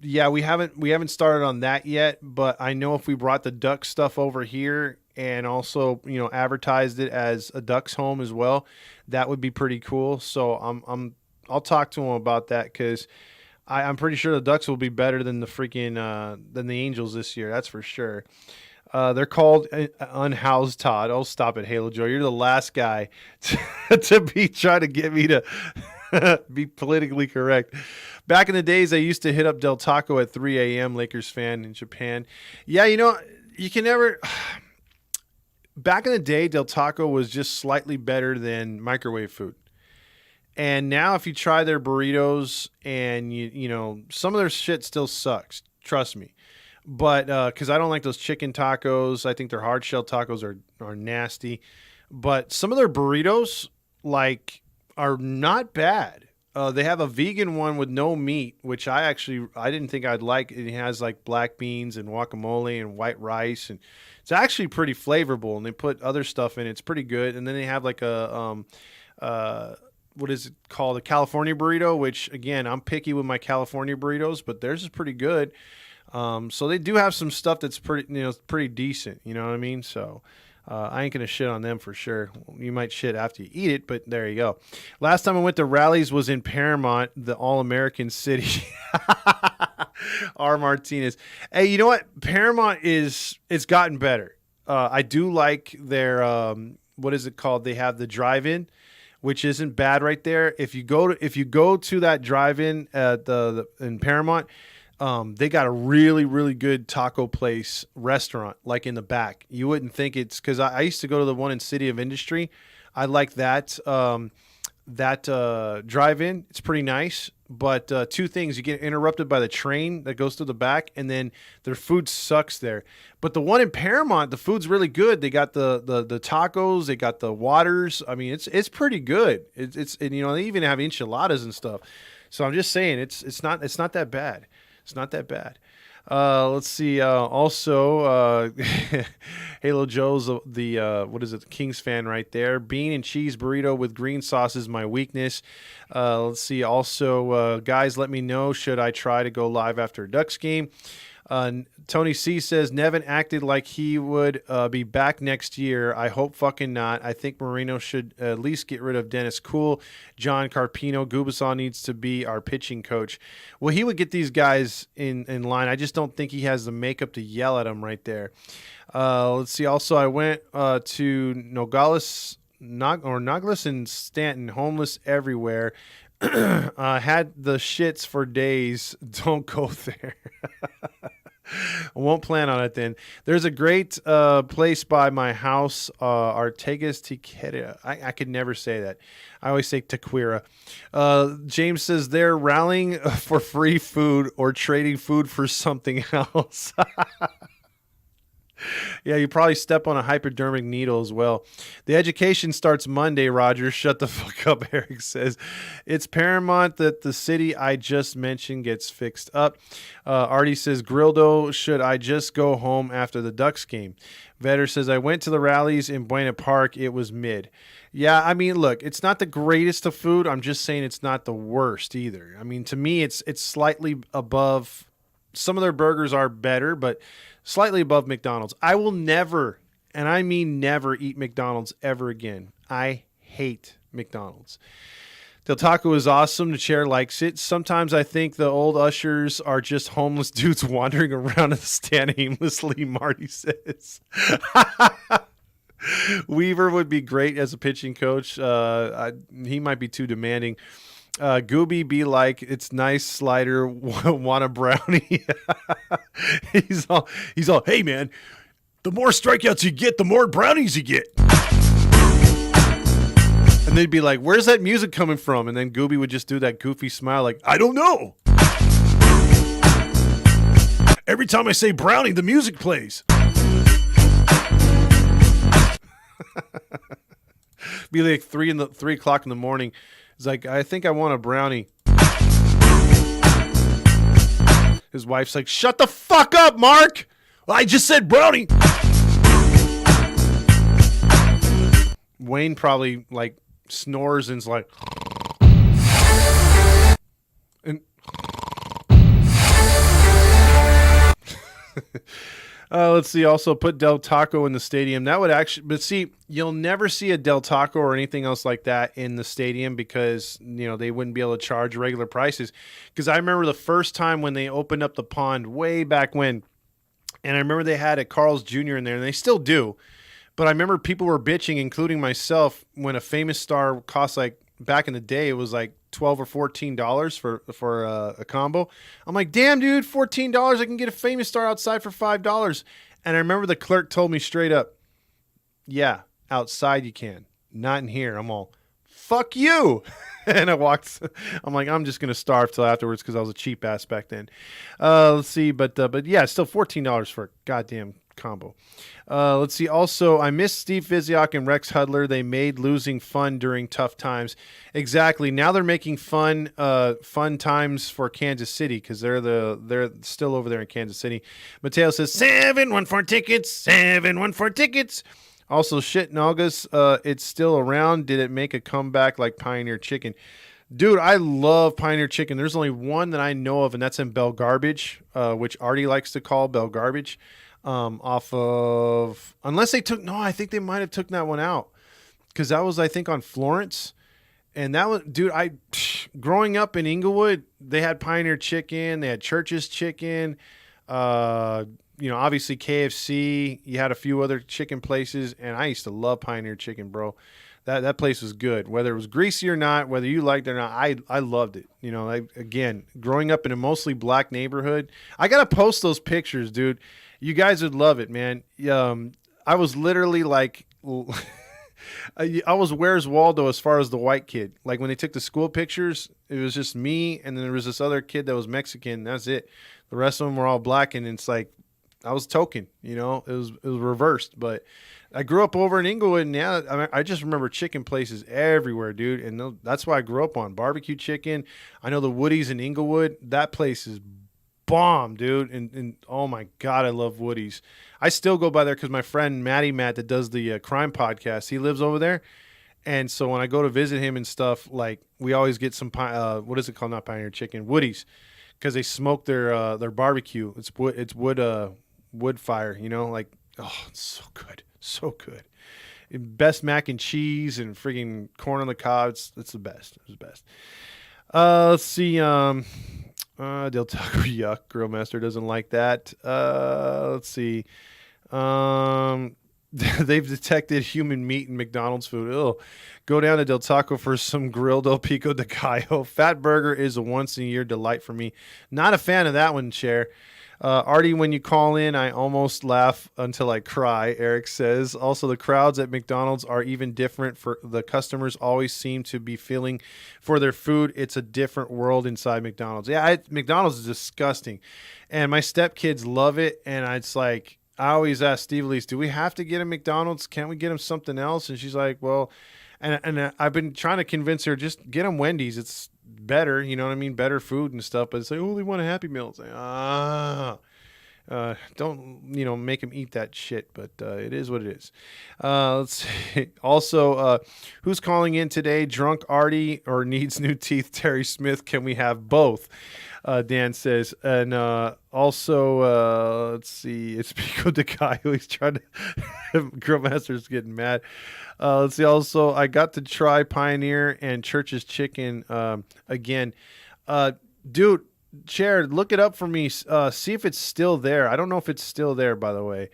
yeah, we haven't started on that yet. But I know if we brought the Duck stuff over here and also advertised it as a Ducks home as well, that would be pretty cool. So I'll talk to him about that, because I'm pretty sure the Ducks will be better than than the Angels this year. That's for sure. They're called Unhoused Todd. Oh, stop it, Halo Joe. You're the last guy to be trying to get me to be politically correct. Back in the days, I used to hit up Del Taco at 3 a.m., Lakers fan in Japan. Yeah, you can never... Back in the day, Del Taco was just slightly better than microwave food. And now if you try their burritos, and some of their shit still sucks, trust me. But because I don't like those chicken tacos. I think their hard shell tacos are nasty. but some of their burritos like are not bad. They have a vegan one with no meat, which I didn't think I'd like. It has like black beans and guacamole and white rice, and it's actually pretty flavorful. And they put other stuff in it. It's pretty good. And then they have like a what is it called? A California burrito, which again, I'm picky with my California burritos, but theirs is pretty good. So they do have some stuff that's pretty decent. You know what I mean? So. I ain't going to shit on them for sure. You might shit after you eat it, but there you go. Last time I went to Rallies was in Paramount, the All-American city. R. Martinez. Hey, you know what? Paramount it's gotten better. I do like their, what is it called? They have the drive-in, which isn't bad right there. If you go to that drive-in at in Paramount, they got a really, really good taco place restaurant, like in the back. You wouldn't think it's because I used to go to the one in City of Industry. I like that drive-in. It's pretty nice. But two things: you get interrupted by the train that goes through the back, and then their food sucks there. But the one in Paramount, the food's really good. They got the tacos, they got the waters. I mean, it's pretty good. It's and they even have enchiladas and stuff. So I'm just saying, it's not that bad. It's not that bad. Let's see. Also, Halo Joe's the Kings fan right there. Bean and cheese burrito with green sauce is my weakness. Let's see. Also, guys, let me know, should I try to go live after a Ducks game? Tony C says Nevin acted like he would be back next year. I hope fucking not. I think Marino should at least get rid of Dennis Cool. John Carpino. Gubasol needs to be our pitching coach. Well, he would get these guys in line. I just don't think he has the makeup to yell at them right there. Let's see. Also, I went to Nogales and Stanton, homeless everywhere. Had the shits for days. Don't go there. I won't plan on it then. There's a great place by my house, Artegas Tiquera. I could never say that. I always say Tequila. James says they're rallying for free food or trading food for something else. Yeah, you probably step on a hypodermic needle as well. The education starts Monday, Roger. Shut the fuck up, Eric says. It's paramount that the city I just mentioned gets fixed up. Artie says, Grildo, should I just go home after the Ducks game? Vetter says, I went to the rallies in Buena Park. It was mid. Yeah, I mean, look, it's not the greatest of food. I'm just saying it's not the worst either. I mean, to me, it's slightly above. Some of their burgers are better, but slightly above McDonald's. I will never, and I mean never, eat McDonald's ever again. I hate McDonald's. Del Taco is awesome. The chair likes it. Sometimes I think the old ushers are just homeless dudes wandering around in the stand aimlessly, Marty says. Weaver would be great as a pitching coach. He might be too demanding. Gooby be like, it's nice slider, want a brownie. he's all, hey man, the more strikeouts you get, the more brownies you get. And they'd be like, where's that music coming from? And then Gooby would just do that goofy smile like, I don't know. Every time I say brownie, the music plays. Be like 3 o'clock in the morning. He's like, I think I want a brownie. His wife's like, shut the fuck up, Mark. I just said brownie. Wayne probably like snores and's like, and let's see. Also, put Del Taco in the stadium. That would actually, but see, you'll never see a Del Taco or anything else like that in the stadium because they wouldn't be able to charge regular prices. Because I remember the first time when they opened up the pond way back when, and I remember they had a Carl's Jr. in there, and they still do. But I remember people were bitching, including myself, when a Famous Star cost like back in the day, it was like $12 or $14 for a combo. I'm like, damn, dude, $14. I can get a Famous Star outside for $5. And I remember the clerk told me straight up, yeah, outside you can, not in here. I'm all, fuck you. And I walked. I'm like, I'm just gonna starve till afterwards because I was a cheap ass back then. Let's see, but yeah, it's still $14 for a goddamn combo. Let's see. Also, I miss Steve Visiak and Rex Hudler. They made losing fun during tough times. Exactly. Now they're making fun times for Kansas City because they're still over there in Kansas City. Mateo says 714 tickets. 714 tickets. Also, shit, Nagas. It's still around. Did it make a comeback like Pioneer Chicken? Dude, I love Pioneer Chicken. There's only one that I know of, and that's in Bell Garbage, which Artie likes to call Bell Garbage. Off of, unless they took, no, I think they might have took that one out because that was, I think, on Florence. And that was, dude, growing up in Inglewood, they had Pioneer Chicken, they had Church's Chicken, obviously KFC. You had a few other chicken places, and I used to love Pioneer Chicken, bro. That place was good, whether it was greasy or not, whether you liked it or not. I loved it. Again, growing up in a mostly black neighborhood, I gotta post those pictures, dude. You guys would love it, man. I was literally like, I was Where's Waldo as far as the white kid. Like when they took the school pictures, it was just me, and then there was this other kid that was Mexican. That's it. The rest of them were all black, and it's like I was token. It was reversed, but. I grew up over in Inglewood, and yeah, I just remember chicken places everywhere, dude. And that's why I grew up on barbecue chicken. I know the Woody's in Inglewood. That place is bomb, dude. And oh my God, I love Woody's. I still go by there because my friend Matt that does the crime podcast, he lives over there. And so when I go to visit him and stuff, like we always get some what is it called? Not Pioneer Chicken, Woody's, because they smoke their barbecue. It's wood fire, it's so good. So good. Best mac and cheese and freaking corn on the cob. It's the best. It's the best. Let's see. Del Taco, yuck. Grill Master doesn't like that. Let's see. They've detected human meat in McDonald's food. Ugh. Go down to Del Taco for some grilled El Pico de Gallo. Fat burger is a once-a-year delight for me. Not a fan of that one, Cher. Artie, when you call in, I almost laugh until I cry, Eric says. Also, the crowds at McDonald's are even different. For the customers always seem to be feeling for their food. It's a different world inside McDonald's. Yeah, McDonald's is disgusting. And my stepkids love it. And it's like, I always ask Steve Elise, do we have to get a McDonald's? Can't we get him something else? And she's like, well, and I've been trying to convince her, just get him Wendy's. It's better, you know what I mean? Better food and stuff. But it's like, oh, they want a Happy Meal. It's like, don't, make them eat that shit. But it is what it is. Let's see. Also, who's calling in today? Drunk Artie or needs new teeth? Terry Smith. Can we have both? Dan says. And also, let's see. It's Pico de Gallo. He's trying to. Grill Master's getting mad. Let's see. Also, I got to try Pioneer and Church's Chicken again. Dude, Cher, look it up for me. See if it's still there. I don't know if it's still there, by the way.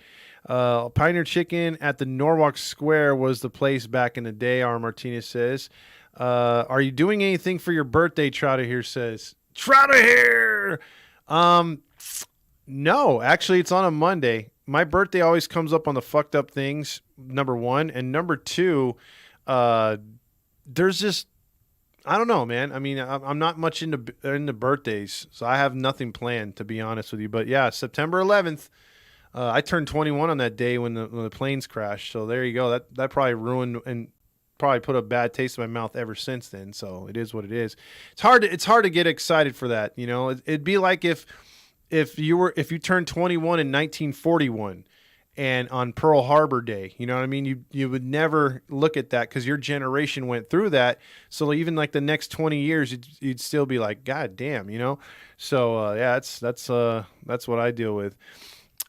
Pioneer Chicken at the Norwalk Square was the place back in the day, R. Martinez says. Are you doing anything for your birthday, Trotter here says. Trotter here! No, actually, it's on a Monday. My birthday always comes up on the fucked up things, number one. And number two, there's just, I don't know, man. I mean, I'm not much into birthdays, so I have nothing planned, to be honest with you. But yeah, September 11th, I turned 21 on that day when the planes crashed. So there you go. That probably ruined and probably put a bad taste in my mouth ever since then. So it is what it is. It's hard to get excited for that. It'd be like if you turned 21 in 1941 and on Pearl Harbor Day, you know what I mean? You would never look at that because your generation went through that. So even like the next 20 years, you'd still be like, God damn, So yeah, that's what I deal with.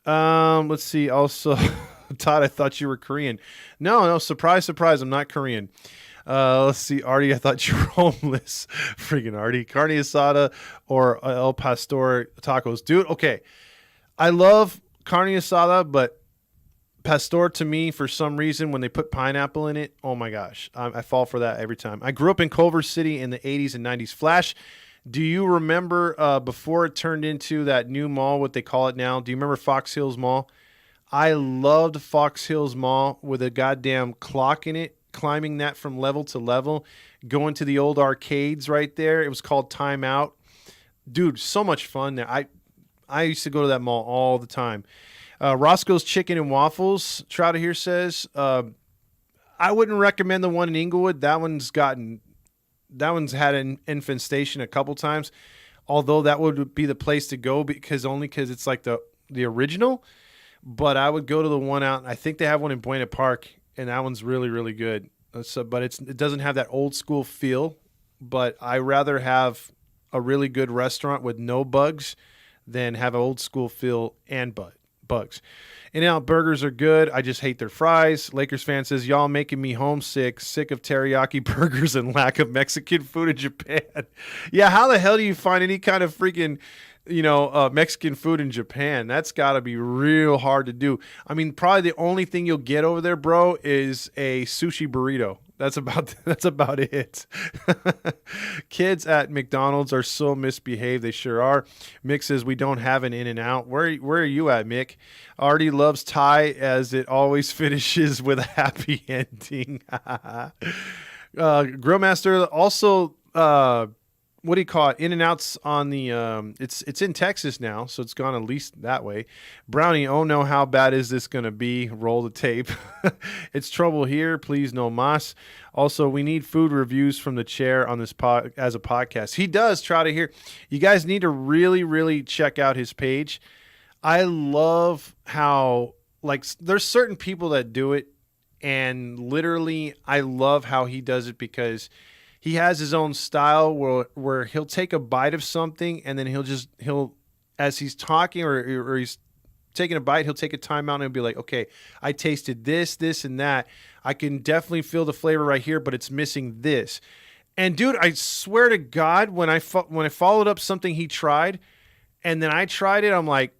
Let's see. Also, Todd, I thought you were Korean. No, surprise, surprise. I'm not Korean. Let's see, Artie, I thought you were homeless. Freaking Artie. Carne asada or El Pastor tacos. Dude, okay. I love carne asada, but Pastor to me, for some reason, when they put pineapple in it, oh my gosh, I fall for that every time. I grew up in Culver City in the 80s and 90s. Flash, do you remember before it turned into that new mall, what they call it now? Do you remember Fox Hills Mall? I loved Fox Hills Mall with a goddamn clock in it, climbing that from level to level, going to the old arcades right there. It was called Time Out. Dude, so much fun there. I used to go to that mall all the time. Roscoe's Chicken and Waffles, Trouter here says, I wouldn't recommend the one in Inglewood. That one's had an infestation a couple times, although that would be the place to go because it's like the original. But I would go to the one out. I think they have one in Buena Park, and that one's really, really good. But it doesn't have that old school feel. But I rather have a really good restaurant with no bugs than have an old school feel and bugs. In-N-Out burgers are good. I just hate their fries. Lakers fan says, y'all making me homesick. Sick of teriyaki burgers and lack of Mexican food in Japan. Yeah, how the hell do you find any kind of freaking Mexican food in Japan? That's got to be real hard to do. I mean, probably the only thing you'll get over there, bro, is a sushi burrito. That's about it. Kids at McDonald's are so misbehaved. They sure are. Mick says we don't have an In-N-Out. Where are you at, Mick? Artie loves Thai as it always finishes with a happy ending. Grillmaster also. What do you call it? In-N-Out's on the it's in Texas now, so it's gone at least that way. Brownie, oh no, how bad is this gonna be? Roll the tape. It's trouble here. Please no mas. Also, we need food reviews from the chair on this as a podcast. He does try to hear. You guys need to really, really check out his page. I love how there's certain people that do it, and literally I love how he does it because he has his own style where he'll take a bite of something and then he'll as he's talking or he's taking a bite, he'll take a time out and he'll be like, okay, I tasted this, and that. I can definitely feel the flavor right here, but it's missing this. And dude, I swear to God, when I followed up something he tried and then I tried it, I'm like,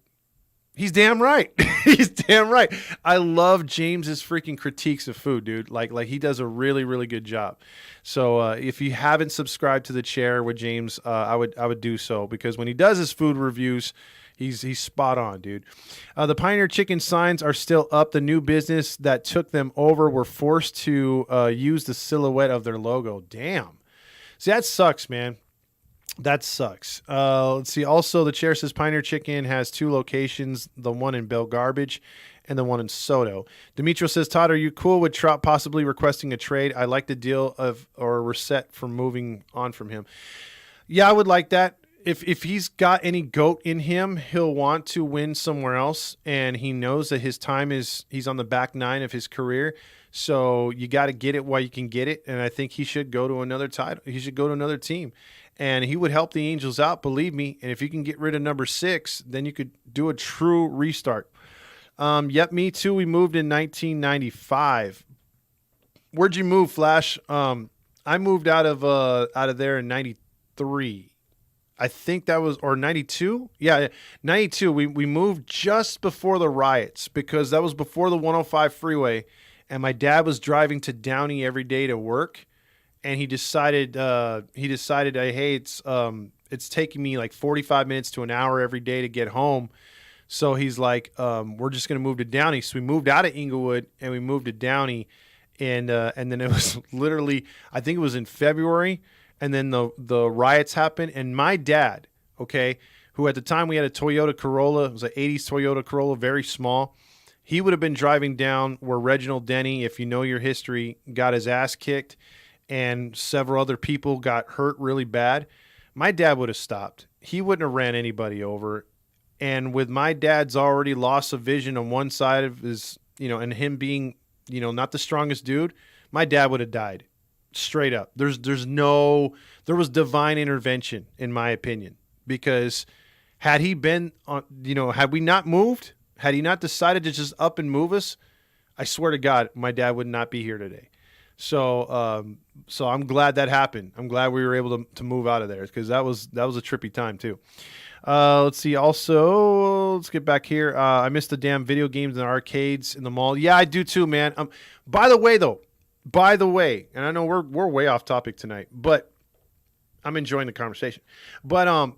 he's damn right. He's damn right. I love James's freaking critiques of food, dude. Like he does a really, really good job. So if you haven't subscribed to the chair with James, I would do so because when he does his food reviews, he's spot on, dude. The Pioneer Chicken signs are still up. The new business that took them over were forced to use the silhouette of their logo. Damn. See, that sucks, man. That sucks. Let's see. Also, the chair says Pioneer Chicken has 2 locations, the one in Bell Garbage and the one in Soto. Demetrio says, Todd, are you cool with Trout possibly requesting a trade? I like the deal or we're set for moving on from him. Yeah, I would like that. If he's got any goat in him, he'll want to win somewhere else, and he knows that his time he's on the back 9 of his career. So you got to get it while you can get it, and I think he should go to another title. He should go to another team. And he would help the Angels out, believe me. And if you can get rid of number 6, then you could do a true restart. Yep, me too. We moved in 1995. Where'd you move, Flash? I moved out of there in 93. I think that was, or 92? Yeah, 92. We moved just before the riots because that was before the 105 freeway. And my dad was driving to Downey every day to work. And he decided, hey, it's taking me like 45 minutes to an hour every day to get home. So he's like, we're just going to move to Downey. So we moved out of Inglewood and we moved to Downey. And then it was literally, I think it was in February. And then the riots happened. And my dad, okay, who at the time we had a Toyota Corolla, it was an 80s Toyota Corolla, very small. He would have been driving down where Reginald Denny, if you know your history, got his ass kicked. And several other people got hurt really bad. My dad would have stopped. He wouldn't have ran anybody over. And with my dad's already loss of vision on one side of his, and him being, not the strongest dude, my dad would have died. Straight up. There was divine intervention, in my opinion. Because had he been on, had we not moved, had he not decided to just up and move us, I swear to God, my dad would not be here today. So I'm glad that happened. I'm glad we were able to move out of there because that was a trippy time too. Let's see. Also, let's get back here. I miss the damn video games in the arcades in the mall. Yeah, I do too, man. By the way, and I know we're way off topic tonight, but I'm enjoying the conversation. But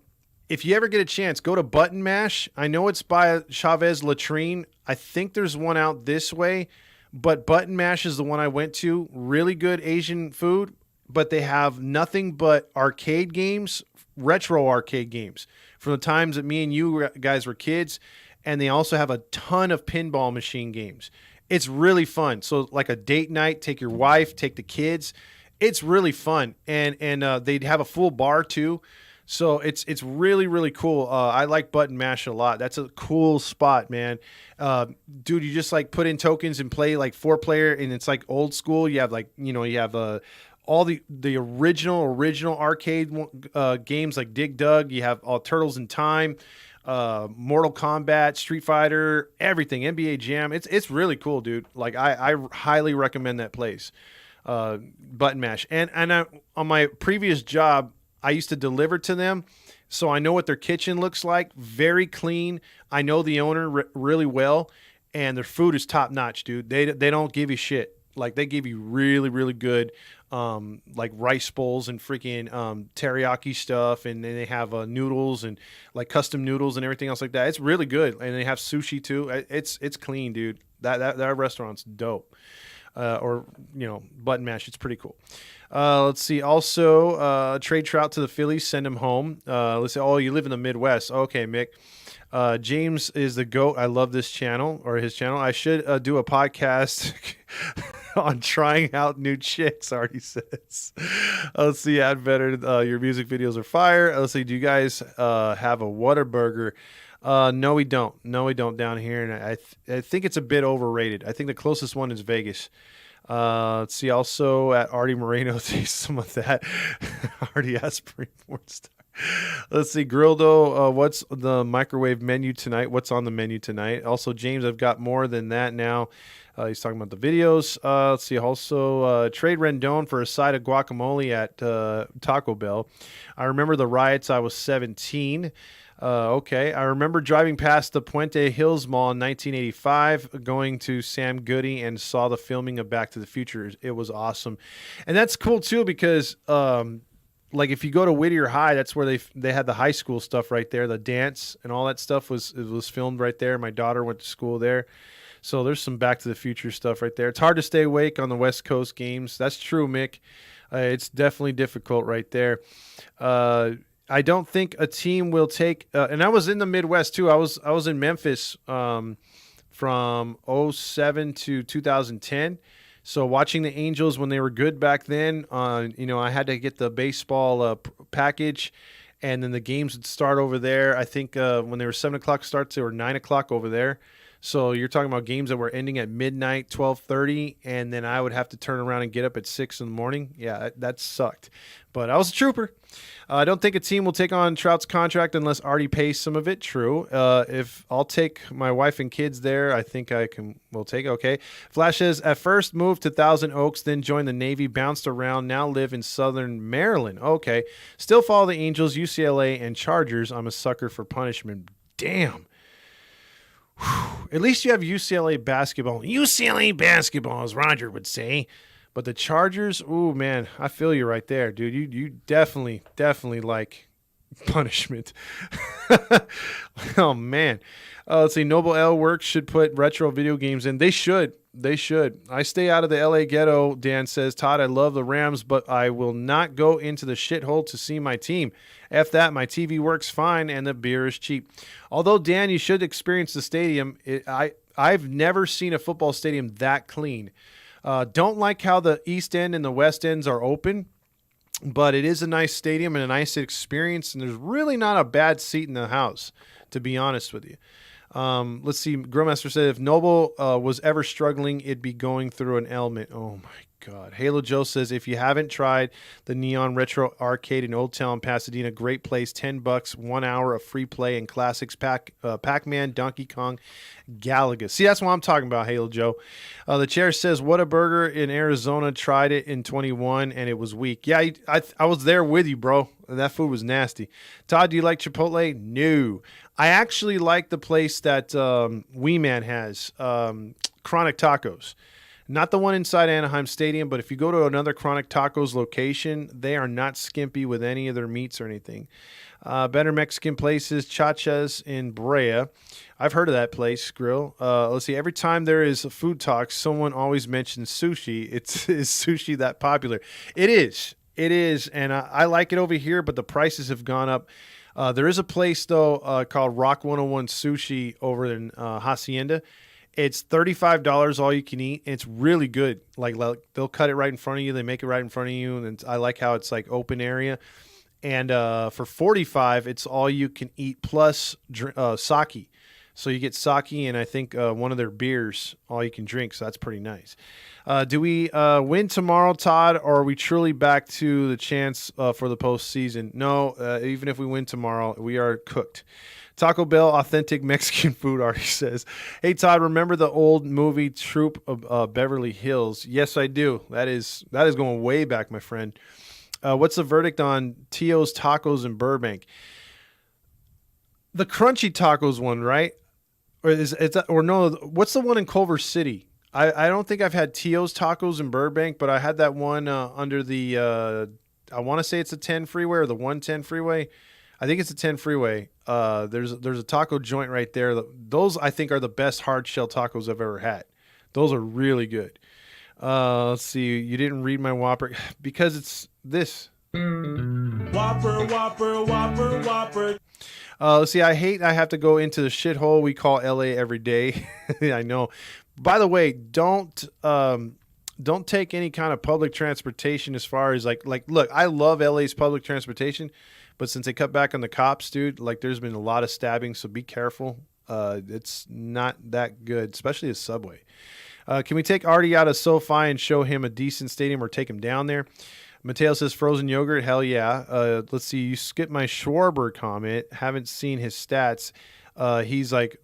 if you ever get a chance, go to Button Mash. I know it's by Chavez Latrine. I think there's one out this way. But Button Mash is the one I went to. Really good Asian food, but they have nothing but arcade games, retro arcade games from the times that me and you guys were kids. and they also have a ton of pinball machine games. It's really fun. So like a date night, take your wife, take the kids. It's really fun, and they'd have a full bar too. So it's really, really cool. I like Button Mash a lot. That's a cool spot, man. Dude, you just like put in tokens and play like 4-player, and it's like old school. You have like, you have all the original arcade games like Dig Dug. You have all Turtles in Time, Mortal Kombat, Street Fighter, everything, NBA Jam. It's really cool, dude. Like I highly recommend that place, Button Mash. And on my previous job, I used to deliver to them, so I know what their kitchen looks like. Very clean. I know the owner really well, and their food is top notch, dude. They don't give you shit. Like they give you really, really good, like rice bowls and freaking teriyaki stuff, and then they have noodles and like custom noodles and everything else like that. It's really good, and they have sushi too. It's clean, dude. That restaurant's dope. Or Button Mash. It's pretty cool. Let's see. Also, trade Trout to the Phillies. Send him home. Let's say, oh, you live in the Midwest. Okay, Mick. James is the GOAT. I love this channel or his channel. I should do a podcast on trying out new chicks, Artie says. Let's see. Add better. Your music videos are fire. Let's see. Do you guys have a Whataburger? No, we don't. No, we don't down here. And I think it's a bit overrated. I think the closest one is Vegas. Let's see. Also at Artie Moreno, see some of that. Artie Aspirin porn star. Let's see. Grildo, what's the microwave menu tonight? What's on the menu tonight? Also, James, I've got more than that now. He's talking about the videos. Let's see. Also, trade Rendon for a side of guacamole at Taco Bell. I remember the riots. I was 17. Okay. I remember driving past the Puente Hills Mall in 1985, going to Sam Goody, and saw the filming of Back to the Future. It was awesome. And that's cool too, because like if you go to Whittier High, that's where they had the high school stuff right there. The dance and all that stuff was filmed right there. My daughter went to school there. So there's some Back to the Future stuff right there. It's hard to stay awake on the West Coast games. That's true, Mick. It's definitely difficult right there. I don't think a team will take and I was in the Midwest too. I was in Memphis from 2007 to 2010. So watching the Angels when they were good back then, I had to get the baseball package, and then the games would start over there. I think when they were 7 o'clock starts, they were 9 o'clock over there. So you're talking about games that were ending at midnight, 12:30, and then I would have to turn around and get up at 6 in the morning. Yeah, that sucked. But I was a trooper. I don't think a team will take on Trout's contract unless Artie pays some of it. True. If I'll take my wife and kids there, I think we'll take it. Okay. Flash says, at first moved to Thousand Oaks, then joined the Navy, bounced around, now live in Southern Maryland. Okay. Still follow the Angels, UCLA, and Chargers. I'm a sucker for punishment. Damn. Whew. At least you have UCLA basketball. UCLA basketball, as Roger would say. But the Chargers, ooh, man, I feel you right there, dude. You definitely like punishment. Oh, man. Let's see. Noble L Works should put retro video games in. They should. I stay out of the LA ghetto, Dan says. Todd, I love the Rams, but I will not go into the shithole to see my team. F that, my TV works fine, and the beer is cheap. Although, Dan, you should experience the stadium. I've never seen a football stadium that clean. Don't like how the East End and the West Ends are open, but it is a nice stadium and a nice experience, and there's really not a bad seat in the house, to be honest with you. Let's see. Grillmaster said, if Noble was ever struggling, it'd be going through an ailment. Oh, my God. Halo Joe says, if you haven't tried the Neon Retro Arcade in Old Town Pasadena, great place, $10, 1 hour of free play and classics, Pac-Man, Donkey Kong, Galaga. See, that's what I'm talking about, Halo Joe. The chair says, Whataburger in Arizona, tried it in 21, and it was weak. Yeah, I was there with you, bro. That food was nasty. Todd, do you like Chipotle? No. I actually like the place that Wee Man has, Chronic Tacos. Not the one inside Anaheim Stadium, but if you go to another Chronic Tacos location, they are not skimpy with any of their meats or anything. Better Mexican places, Chachas in Brea. I've heard of that place, Grill. Let's see. Every time there is a food talk, someone always mentions sushi. Is sushi that popular? It is. And I like it over here, but the prices have gone up. There is a place though called Rock 101 Sushi over in Hacienda. It's $35 all you can eat. And it's really good. Like they'll cut it right in front of you. They make it right in front of you, and I like how it's like open area. And for $45, it's all you can eat plus sake. So you get sake and I think one of their beers, all you can drink. So that's pretty nice. Do we win tomorrow, Todd, or are we truly back to the chance for the postseason? No, even if we win tomorrow, we are cooked. Taco Bell, authentic Mexican food, Artie says. Hey, Todd, remember the old movie Troop of Beverly Hills? Yes, I do. That is going way back, my friend. What's the verdict on Tio's Tacos in Burbank? The Crunchy Tacos one, right? Or no? What's the one in Culver City? I don't think I've had Tio's Tacos in Burbank, but I had that one under the. I want to say it's a 10 freeway or the 110 freeway. I think it's a 10 freeway. There's a taco joint right there. Those I think are the best hard shell tacos I've ever had. Those are really good. Let's see. You didn't read my Whopper because it's this. Whopper, Whopper, Whopper, Whopper. Let's see. I have to go into the shithole we call LA every day. I know. By the way, don't take any kind of public transportation as far as like look, I love LA's public transportation, but since they cut back on the cops, dude, like there's been a lot of stabbings, so be careful. It's not that good, especially a subway. Can we take Artie out of SoFi and show him a decent stadium or take him down there? Mateo says frozen yogurt. Hell yeah. Let's see. You skipped my Schwarber comment. Haven't seen his stats. He's like,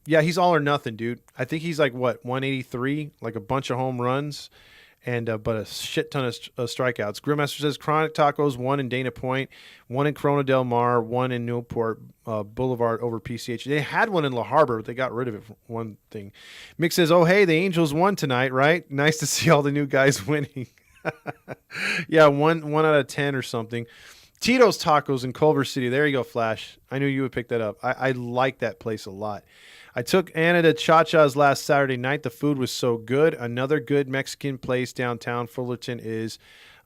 he's all or nothing, dude. I think he's like what 183, like a bunch of home runs, and but a shit ton of strikeouts. Grillmaster says Chronic Tacos, one in Dana Point, one in Corona Del Mar, one in Newport Boulevard over PCH. They had one in La Harbor, but they got rid of it for one thing. Mick says, oh hey, the Angels won tonight, right? Nice to see all the new guys winning. Yeah, one out of 10 or something. Tito's Tacos in Culver City. There you go, Flash. I knew you would pick that up. I like that place a lot. I took Anna to Cha-Cha's last Saturday night. The food was so good. Another good Mexican place downtown Fullerton is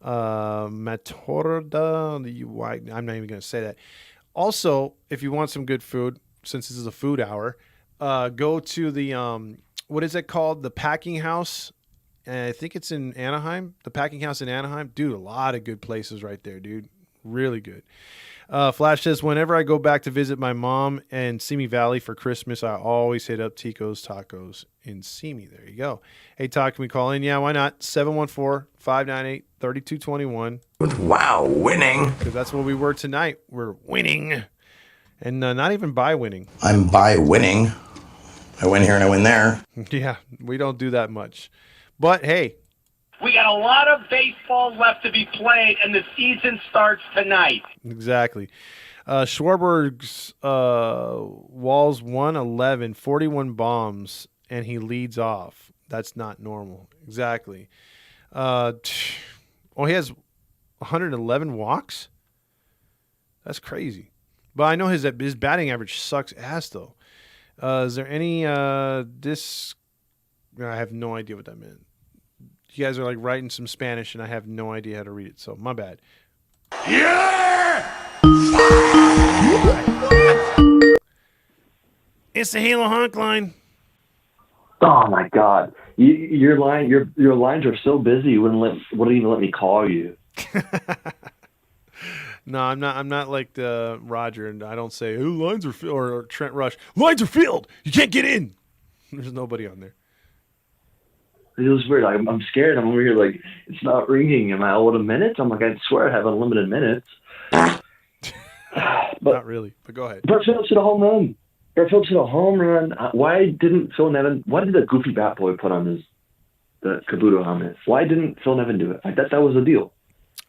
Matorda. I'm not even going to say that. Also, if you want some good food, since this is a food hour, go to the, what is it called? The Packing House. I think it's in Anaheim. The Packing House in Anaheim. Dude, a lot of good places right there, dude. Really good. Flash says, whenever I go back to visit my mom in Simi Valley for Christmas, I always hit up Tico's Tacos in Simi. There you go. Hey, Todd, can we call in? Yeah, why not? 714-598-3221. Wow, winning. Because that's what we were tonight. We're winning. And not even by winning. I'm by winning. I win here and I win there. Yeah, we don't do that much. But, hey. We got a lot of baseball left to be played, and the season starts tonight. Exactly. Schwarber's Walls 111, 41 bombs, and he leads off. That's not normal. Exactly. He has 111 walks? That's crazy. But I know his batting average sucks ass, though. Is there any I have no idea what that meant. You guys are like writing some Spanish, and I have no idea how to read it, so my bad. Yeah! It's the Halo Honk line. Oh my God, your lines are so busy. You wouldn't even let me call you. No, I'm not like the Roger, and I don't say lines are filled or Trent Rush. Lines are filled. You can't get in. There's nobody on there. It was weird. I'm scared. I'm over here like, it's not ringing. Am I out of minutes? I'm like, I swear I have unlimited minutes. But, not really, but go ahead. Brett Phillips hit a home run. Why didn't the goofy bat boy put on the Kabuto helmet? Why didn't Phil Nevin do it? I thought that was a deal.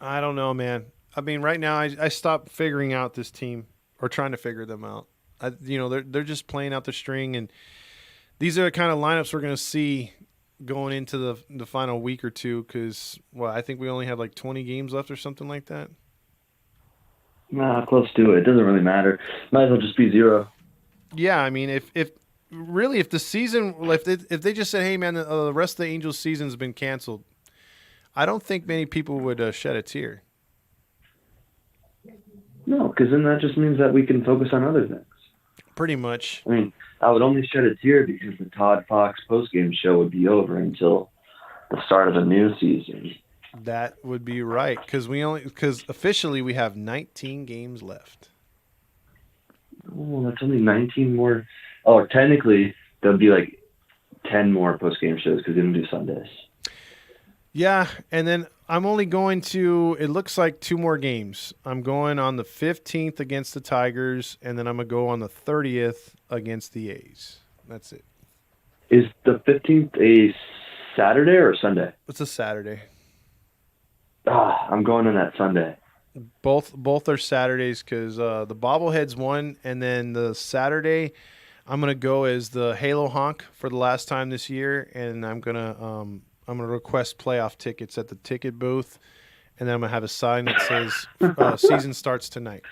I don't know, man. I mean, right now I stopped figuring out this team or trying to figure them out. They're just playing out the string, and these are the kind of lineups we're going to see going into the final week or two, because I think we only had like 20 games left or something like that. Nah, close to it. It doesn't really matter. Might as well just be 0. Yeah, I mean, if the season, if they just said, hey man, the rest of the Angels season has been canceled, I don't think many people would shed a tear. No, because then that just means that we can focus on other things. Pretty much. I mean, I would only shed a tear because the Todd Fox postgame show would be over until the start of the new season. That would be right, because officially we have 19 games left. Oh, that's only 19 more. Oh, technically, there'll be like 10 more post-game shows because they don't do Sundays. Yeah, and then I'm only going to, it looks like 2 more games. I'm going on the 15th against the Tigers, and then I'm going to go on the 30th against the A's. That's it. Is the 15th a Saturday or Sunday? It's a Saturday. I'm going on that Sunday. Both are Saturdays because the bobbleheads won, and then the Saturday I'm gonna go as the Halo honk for the last time this year, and I'm gonna request playoff tickets at the ticket booth, and then I'm gonna have a sign that says season starts tonight.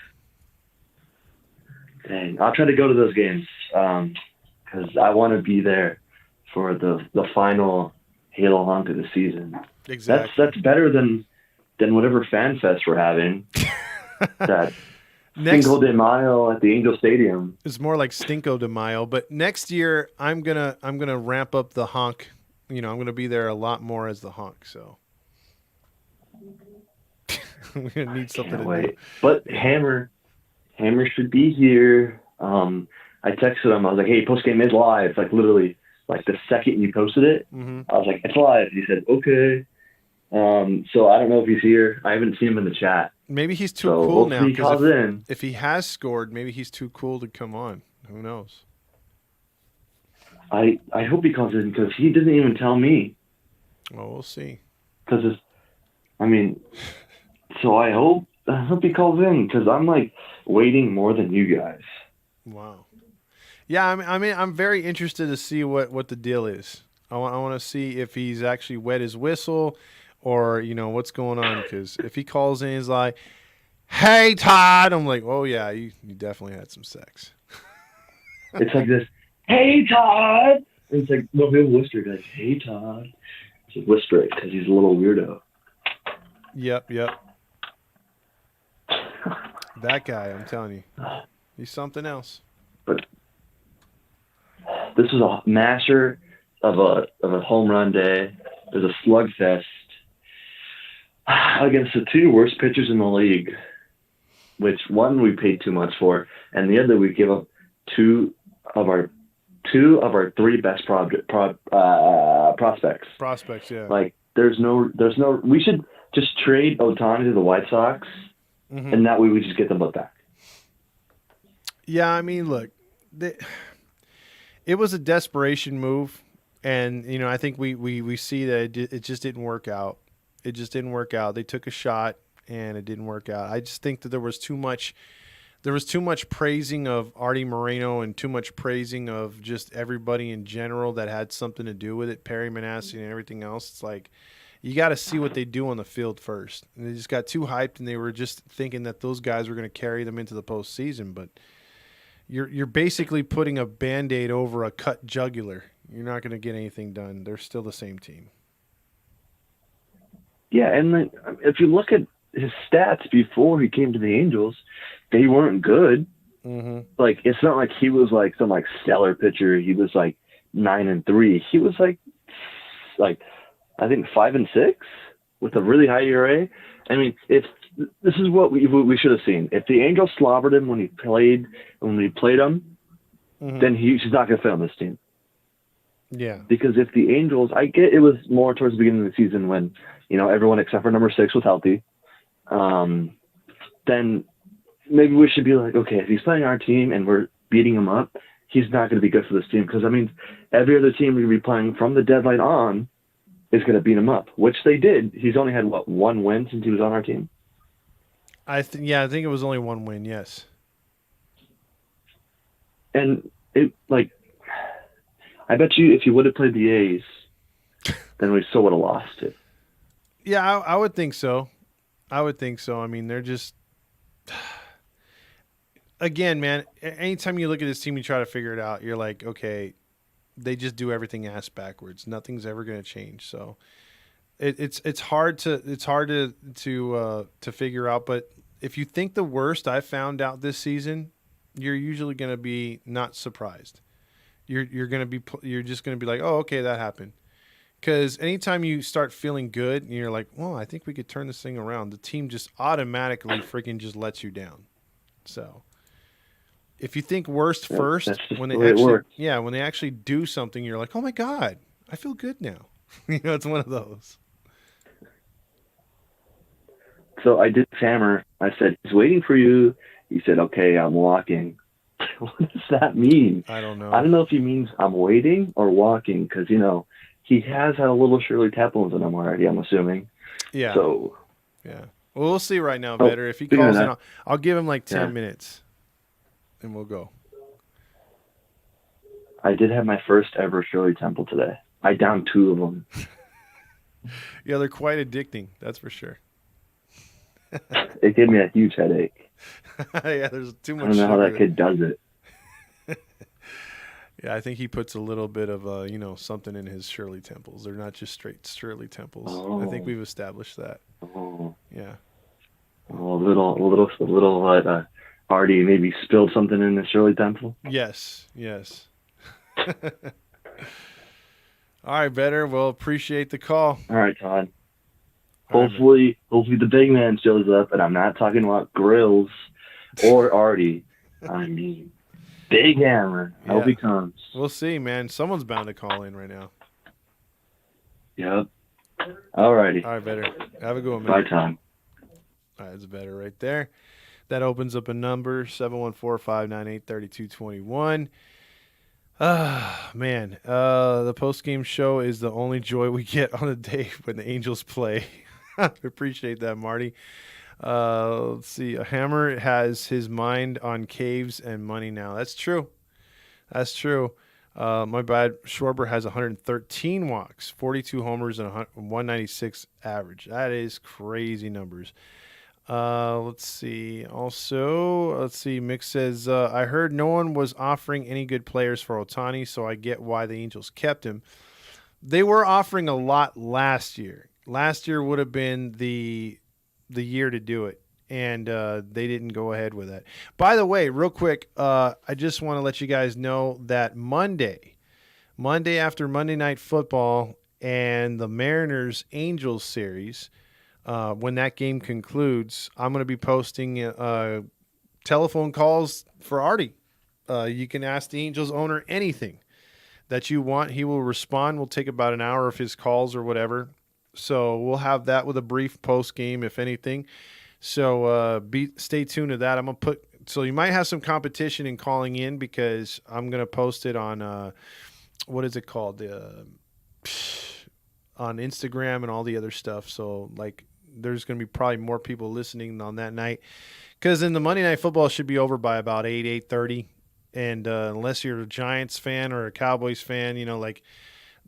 Dang, I'll try to go to those games because I want to be there for the final Halo honk of the season. Exactly. That's better than whatever fan fest we're having. That Cinco de Mayo at the Angel Stadium. It's more like Stinko de Mayo, but next year I'm gonna ramp up the honk. I'm gonna be there a lot more as the honk. So we're gonna need something to do. But Hammer should be here. I texted him. I was like, "Hey, postgame is live." Like literally, like the second you posted it, I was like, "It's live." He said, "Okay." So I don't know if he's here. I haven't seen him in the chat. Maybe he's too cool now. He calls in. If he has scored, maybe he's too cool to come on. Who knows? I hope he calls in because he didn't even tell me. Well, we'll see. So I hope he calls in because I'm like waiting more than you guys. Wow. Yeah, I mean, I'm very interested to see what the deal is. I want to see if he's actually wet his whistle. Or, what's going on? Because if he calls in, he's like, "Hey, Todd." I'm like, "Oh, yeah, you definitely had some sex." It's like this, "Hey, Todd." And it's like, no, he'll whisper. He's like, "Hey, Todd." Just whisper it because he's a little weirdo. Yep. That guy, I'm telling you. He's something else. But this was a masher of a home run day. It was a slugfest against the 2 worst pitchers in the league, which one we paid too much for, and the other we gave up two of our 3 best prospects. Prospects, yeah. Like there's no. We should just trade Ohtani to the White Sox, and that way we just get them both back. Yeah, I mean, look, it was a desperation move, and I think we see that it just didn't work out. It just didn't work out. They took a shot and it didn't work out. I just think that there was too much praising of Artie Moreno and too much praising of just everybody in general that had something to do with it, Perry Manasseh and everything else. It's like you got to see what they do on the field first. And they just got too hyped and they were just thinking that those guys were going to carry them into the postseason. But you're basically putting a Band-Aid over a cut jugular. You're not going to get anything done. They're still the same team. Yeah, and if you look at his stats before he came to the Angels, they weren't good. Like it's not like he was like some like stellar pitcher. He was like 9-3. He was like I think 5-6 with a really high ERA. I mean, this is what we should have seen. If the Angels slobbered him when we played him, then he's not going to fit on this team. Yeah. Because if the Angels, I get it was more towards the beginning of the season when everyone except for number 6 was healthy. Then maybe we should be like, okay, if he's playing our team and we're beating him up, he's not going to be good for this team. Because, I mean, every other team we're going to be playing from the deadline on is going to beat him up, which they did. He's only had, 1 win since he was on our team? I think it was only 1 win, yes. And, I bet you if he would have played the A's, then we still would have lost it. Yeah, I would think so. I mean, they're just – again, man, anytime you look at this team, you try to figure it out. You're like, okay, they just do everything ass backwards. Nothing's ever going to change. So it's hard to figure out. But if you think the worst, I found out this season, you're usually going to be not surprised. You're just going to be like, oh, okay, that happened. Because anytime you start feeling good and you're like, well, I think we could turn this thing around, the team just automatically freaking just lets you down. So if you think worst first, when they actually do something, you're like, oh my God, I feel good now. It's one of those. So I did Hammer. I said, he's waiting for you. He said, okay, I'm walking. What does that mean? I don't know. I don't know if he means I'm waiting or walking because, he has had a little Shirley Temple in him already, I'm assuming. Yeah. So. Yeah. Well, we'll see right now, Better. If he calls in, I'll give him like 10 minutes and we'll go. I did have my first ever Shirley Temple today. I downed 2 of them. Yeah, they're quite addicting. That's for sure. It gave me a huge headache. Yeah, there's too much. I don't know how that kid does it. Yeah, I think he puts a little bit of something in his Shirley Temples. They're not just straight Shirley Temples. Oh. I think we've established that. Oh. Yeah. Oh, a little Artie maybe spilled something in the Shirley Temple. Yes. All right, Better. Well, appreciate the call. All right, Todd. Hopefully the big man shows up, and I'm not talking about Grills or Artie. I mean, Big Hammer. I hope he comes. We'll see, man. Someone's bound to call in right now. Yep. All righty. All right, Better. Have a good one, man. Bye, Tom. All right, it's Better right there. That opens up a number, 714-598-3221. Man, the post-game show is the only joy we get on the day when the Angels play. I appreciate that, Marty. Let's see. Hammer has his mind on caves and money now. That's true. My bad. Schwarber has 113 walks, 42 homers, and 196 average. That is crazy numbers. Let's see. Mick says, I heard no one was offering any good players for Ohtani, so I get why the Angels kept him. They were offering a lot last year. Last year would have been the year to do it, and they didn't go ahead with it. By the way, real quick, I just want to let you guys know that Monday after Monday Night Football and the Mariners-Angels series, when that game concludes, I'm going to be posting telephone calls for Artie. You can ask the Angels owner anything that you want. He will respond. We'll take about an hour of his calls or whatever. So we'll have that with a brief post game, if anything. So stay tuned to that. I'm gonna put. So you might have some competition in calling in because I'm gonna post it on what is it called? On Instagram and all the other stuff. So like, there's gonna be probably more people listening on that night because in the Monday Night Football should be over by about 8:30, and unless you're a Giants fan or a Cowboys fan, like.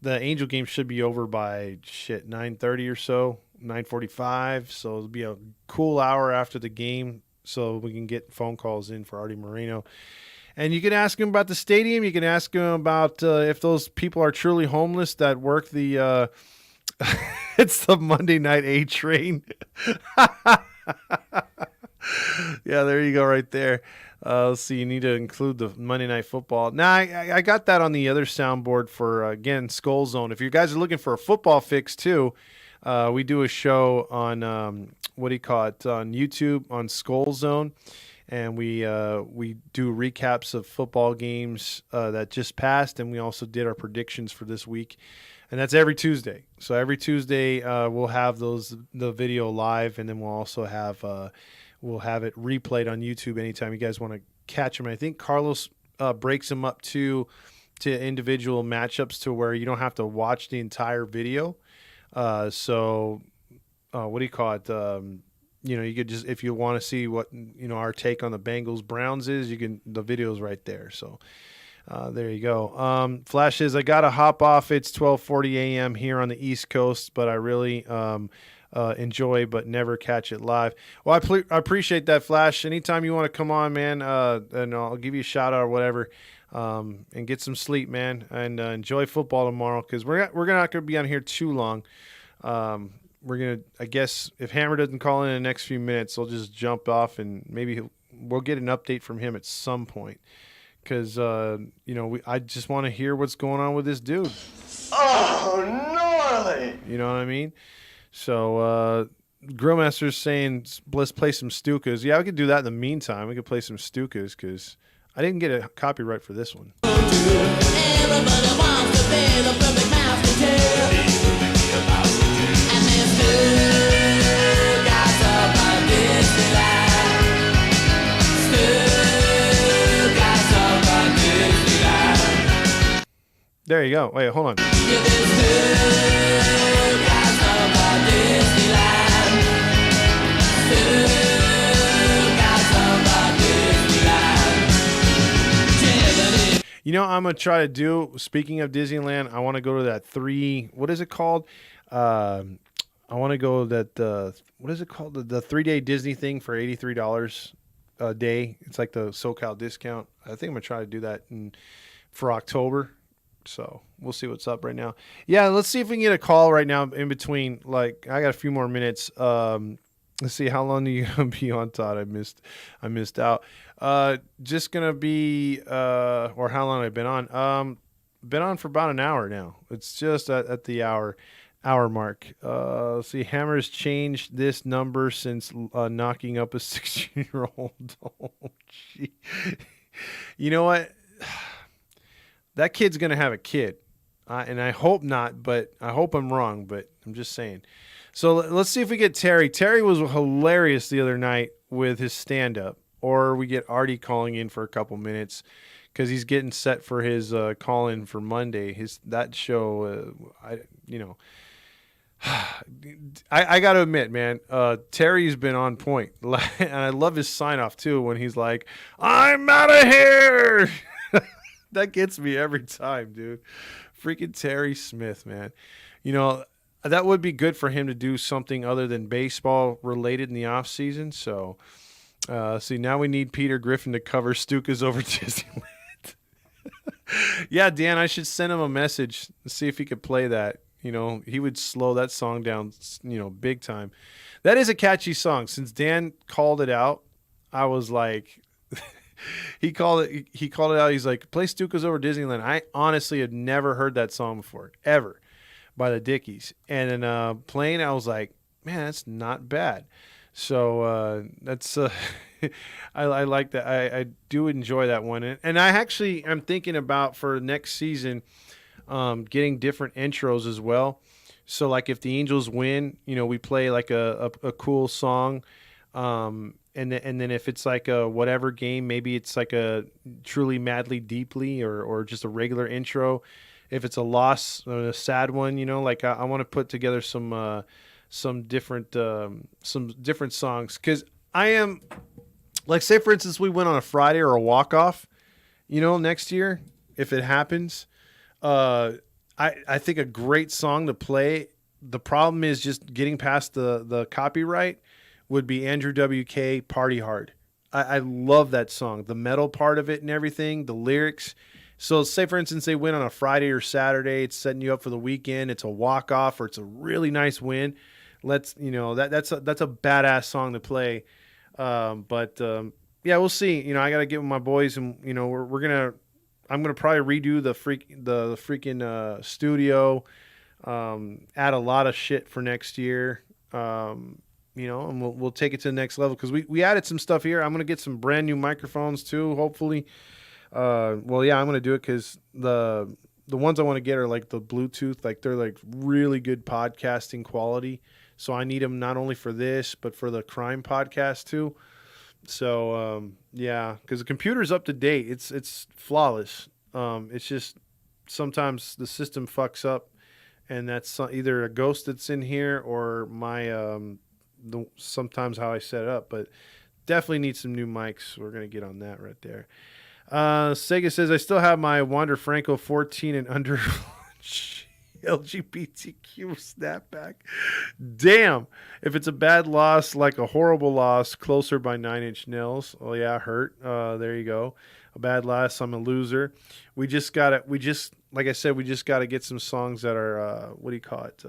The Angel game should be over by 9:30 or so, 9:45. So it'll be a cool hour after the game, so we can get phone calls in for Artie Moreno. And you can ask him about the stadium. You can ask him about if those people are truly homeless that work the. It's the Monday Night A Train. Yeah, there you go, right there. Let's see. You need to include the Monday Night Football. Now, I got that on the other soundboard for, again, Skull Zone. If you guys are looking for a football fix, too, we do a show on, on YouTube on Skull Zone. And we do recaps of football games that just passed. And we also did our predictions for this week. And that's every Tuesday. So every Tuesday we'll have the video live. And then we'll also have we'll have it replayed on YouTube anytime you guys want to catch them. I think Carlos breaks them up to individual matchups to where you don't have to watch the entire video. So what do you call it? You could just, if you want to see what, our take on the Bengals Browns is, the video's right there. So there you go. Flash says, I got to hop off. It's 12:40 a.m. here on the East Coast, but I really enjoy but never catch it live. Well, I appreciate that, Flash. Anytime you want to come on, man, and I'll give you a shout out or whatever, and get some sleep, man, and enjoy football tomorrow because we're not going to be on here too long. we're gonna. I guess if Hammer doesn't call in the next few minutes, I'll just jump off and maybe we'll get an update from him at some point. Because I just want to hear what's going on with this dude. Oh, gnarly! You know what I mean? So Grillmaster's saying let's play some Stukas. Yeah, we could do that in the meantime. We could play some Stukas because I didn't get a copyright for this one. Everybody wants to be the perfect master. There you go. Wait, hold on. You know, I'm gonna try to do. Speaking of Disneyland, I want to go to that what is it called? I want to go that what is it called? The 3-day Disney thing for $83 a day. It's like the SoCal discount. I think I'm gonna try to do that for October. So we'll see what's up right now. Yeah, let's see if we can get a call right now in between. Like, I got a few more minutes. Let's see, how long are you gonna be on, Todd? I missed out. Just gonna be or how long have I been on? Been on for about an hour now. It's just at the hour mark. Let's see, Hammer's changed this number since knocking up a 16-year-old. Oh, gee. You know what? That kid's going to have a kid. And I hope not, but I hope I'm wrong, but I'm just saying. So let's see if we get Terry. Terry was hilarious the other night with his stand-up. Or we get Artie calling in for a couple minutes because he's getting set for his call-in for Monday. That show, I got to admit, man, Terry's been on point. And I love his sign-off, too, when he's like, I'm out of here! That gets me every time, dude. Freaking Terry Smith, man. You know, that would be good for him to do something other than baseball related in the off season. So, see, now we need Peter Griffin to cover Stukas over Disneyland. Yeah, Dan, I should send him a message and see if he could play that. You know, he would slow that song down, big time. That is a catchy song. Since Dan called it out, I was like... He called it out. He's like, play Stukas over Disneyland. I honestly had never heard that song before, ever, by the Dickies. And then playing, I was like, man, that's not bad. So that's I like that. I do enjoy that one. And I'm thinking about for next season getting different intros as well. So like if the Angels win, we play like a cool song. And then if it's like a whatever game, maybe it's like a Truly Madly Deeply or just a regular intro. If it's a loss, a sad one, like I want to put together some different songs. Because I am, like, say for instance, we went on a Friday or a walk-off, next year, if it happens, I think a great song to play. The problem is just getting past the copyright. Would be Andrew W.K. Party Hard. I love that song. The metal part of it and everything, the lyrics. So say, for instance, they win on a Friday or Saturday. It's setting you up for the weekend. It's a walk-off or it's a really nice win. That's a badass song to play. Yeah, we'll see. I got to get with my boys and, I'm going to probably redo the freaking studio, add a lot of shit for next year. And we'll take it to the next level because we added some stuff here. I'm going to get some brand new microphones too, hopefully. I'm going to do it because the ones I want to get are like the Bluetooth, like they're like really good podcasting quality. So I need them not only for this, but for the crime podcast too. So, because the computer's up to date. It's flawless. It's just sometimes the system fucks up and that's either a ghost that's in here or my, sometimes how I set it up, but definitely need some new mics. We're going to get on that right there. Sega says, I still have my Wander Franco 14 and under LGBTQ snapback. Damn. If it's a bad loss, like a horrible loss, closer by 9 Inch Nails. Oh yeah, hurt. There you go. A bad loss. I'm a loser. Like I said, we just got to get some songs that are, what do you call it?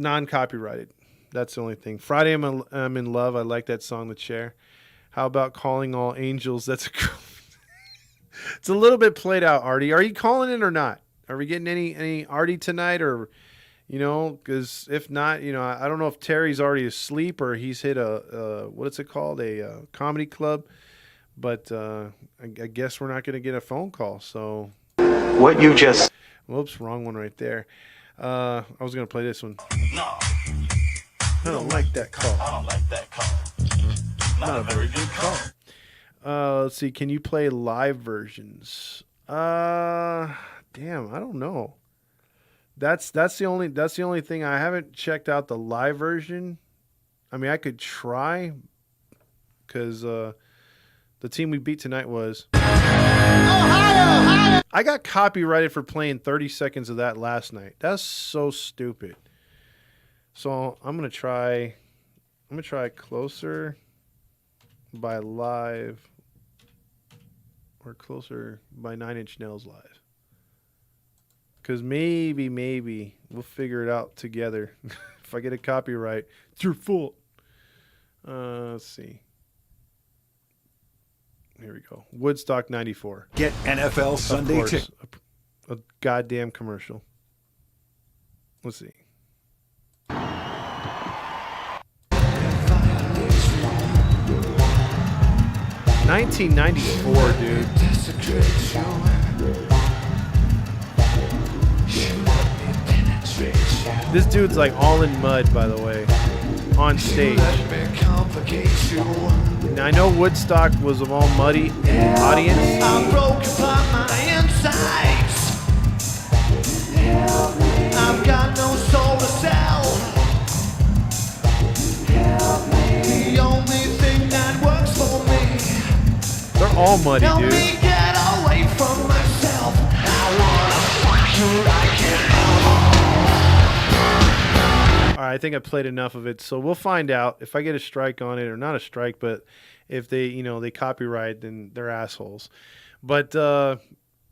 non-copyrighted. That's the only thing. Friday I'm in love. I like that song, The Chair. How about Calling All Angels? That's a it's a little bit played out, Artie. Are you calling it or not? Are we getting any Artie tonight, or because if not, I don't know if Terry's already asleep or he's hit a what's it called, a comedy club, but I guess we're not going to get a phone call. So What you just... whoops, wrong one right there. I was going to play this one. No, I don't like that call. I don't like that call. Not a very good call. Let's see. Can you play live versions? Damn, I don't know. That's the only thing. I haven't checked out the live version. I mean, I could try, because the team we beat tonight was Ohio. I got copyrighted for playing 30 seconds of that last night. That's so stupid. So I'm gonna try Closer by Live, or Closer by 9 Inch Nails Live. Because maybe we'll figure it out together. If I get a copyright, it's your fault. Let's see. Here we go. Woodstock 94. Get NFL Sunday ticket. A goddamn commercial. Let's see. $1994, dude. This dude's like all in mud, by the way, on stage. Now, I know Woodstock was all muddy in the audience. I broke apart my insides. I've got no soul to sell. The only thing that works for me. They're all muddy, Help dude. me get away from myself. I wanna fuck you like it. All right, I think I played enough of it, so we'll find out if I get a strike on it, or not a strike, but if they, they copyright, then they're assholes. But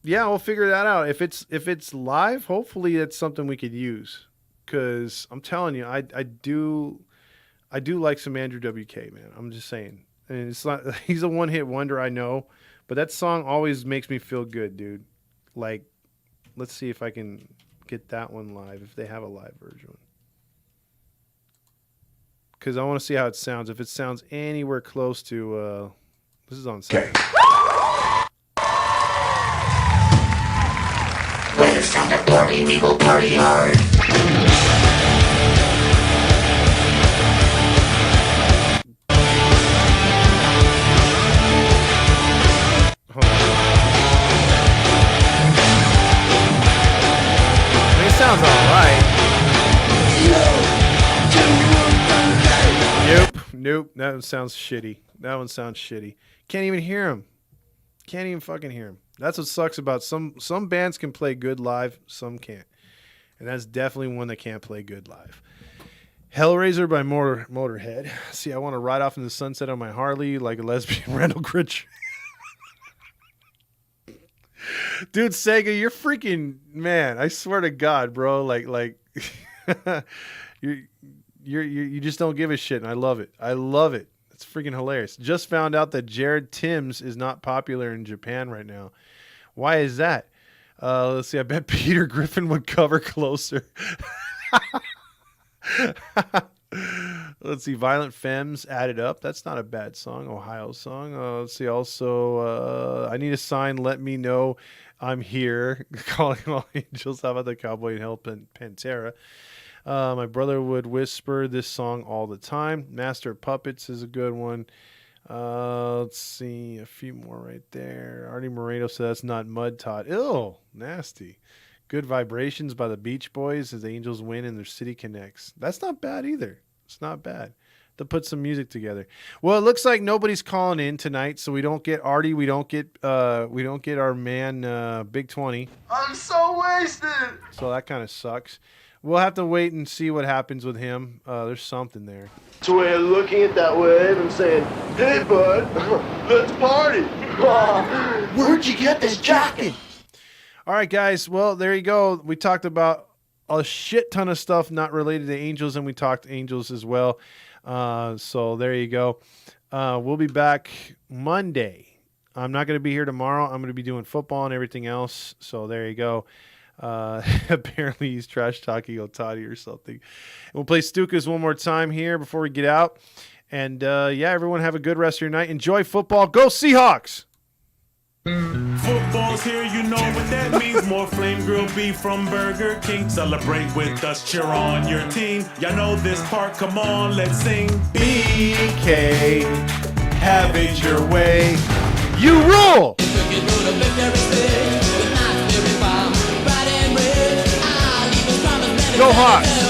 yeah, we'll figure that out. If it's live, hopefully that's something we could use, because I'm telling you, I do like some Andrew WK, man. I'm just saying, and it's not he's a one-hit wonder, I know, but that song always makes me feel good, dude. Like, let's see if I can get that one live, if they have a live version. Because I want to see how it sounds. If it sounds anywhere close to, this is on Saturday. When it's time to party, we will party hard. Hold on. I mean, it sounds alright. Nope. That one sounds shitty. Can't even hear him. Can't even fucking hear him. That's what sucks about some bands can play good live, some can't. And that's definitely one that can't play good live. Hellraiser by Motorhead. See, I want to ride off in the sunset on my Harley like a lesbian Randall Critch. Dude, Sega, you're freaking, man, I swear to God, bro. Like you just don't give a shit, and I love it. It's freaking hilarious. Just found out that Jared Timms is not popular in Japan right now. Why is that? Let's see. I bet Peter Griffin would cover Closer. Let's see. Violent Femmes Added Up. That's not a bad song. Ohio song. Let's see. Also, I Need a Sign. Let Me Know I'm Here. Calling All Angels. How about the Cowboy and Hell Pantera? My brother would whisper this song all the time. Master of Puppets is a good one. Let's see, a few more right there. Artie Moreno said that's not Mud Todd. Ew, nasty. Good Vibrations by the Beach Boys as Angels win and their city connects. That's not bad either. It's not bad. To put some music together. Well, it looks like nobody's calling in tonight, so we don't get Artie. We don't get our man Big 20. I'm so wasted. So that kind of sucks. We'll have to wait and see what happens with him. There's something there. So we're looking at that wave and saying, hey, bud, let's party. Where'd you get this jacket? All right, guys. Well, there you go. We talked about a shit ton of stuff not related to Angels, and we talked Angels as well. So there you go. We'll be back Monday. I'm not going to be here tomorrow. I'm going to be doing football and everything else. So there you go. Apparently he's trash talking Otani or something. And we'll play Stukas one more time here before we get out. And yeah, everyone have a good rest of your night. Enjoy football. Go Seahawks! Football's here, you know what that means. More flame grilled beef from Burger King. Celebrate with us, cheer on your team. Y'all know this part, come on, let's sing. BK, have it your way. You rule! Go Hawks!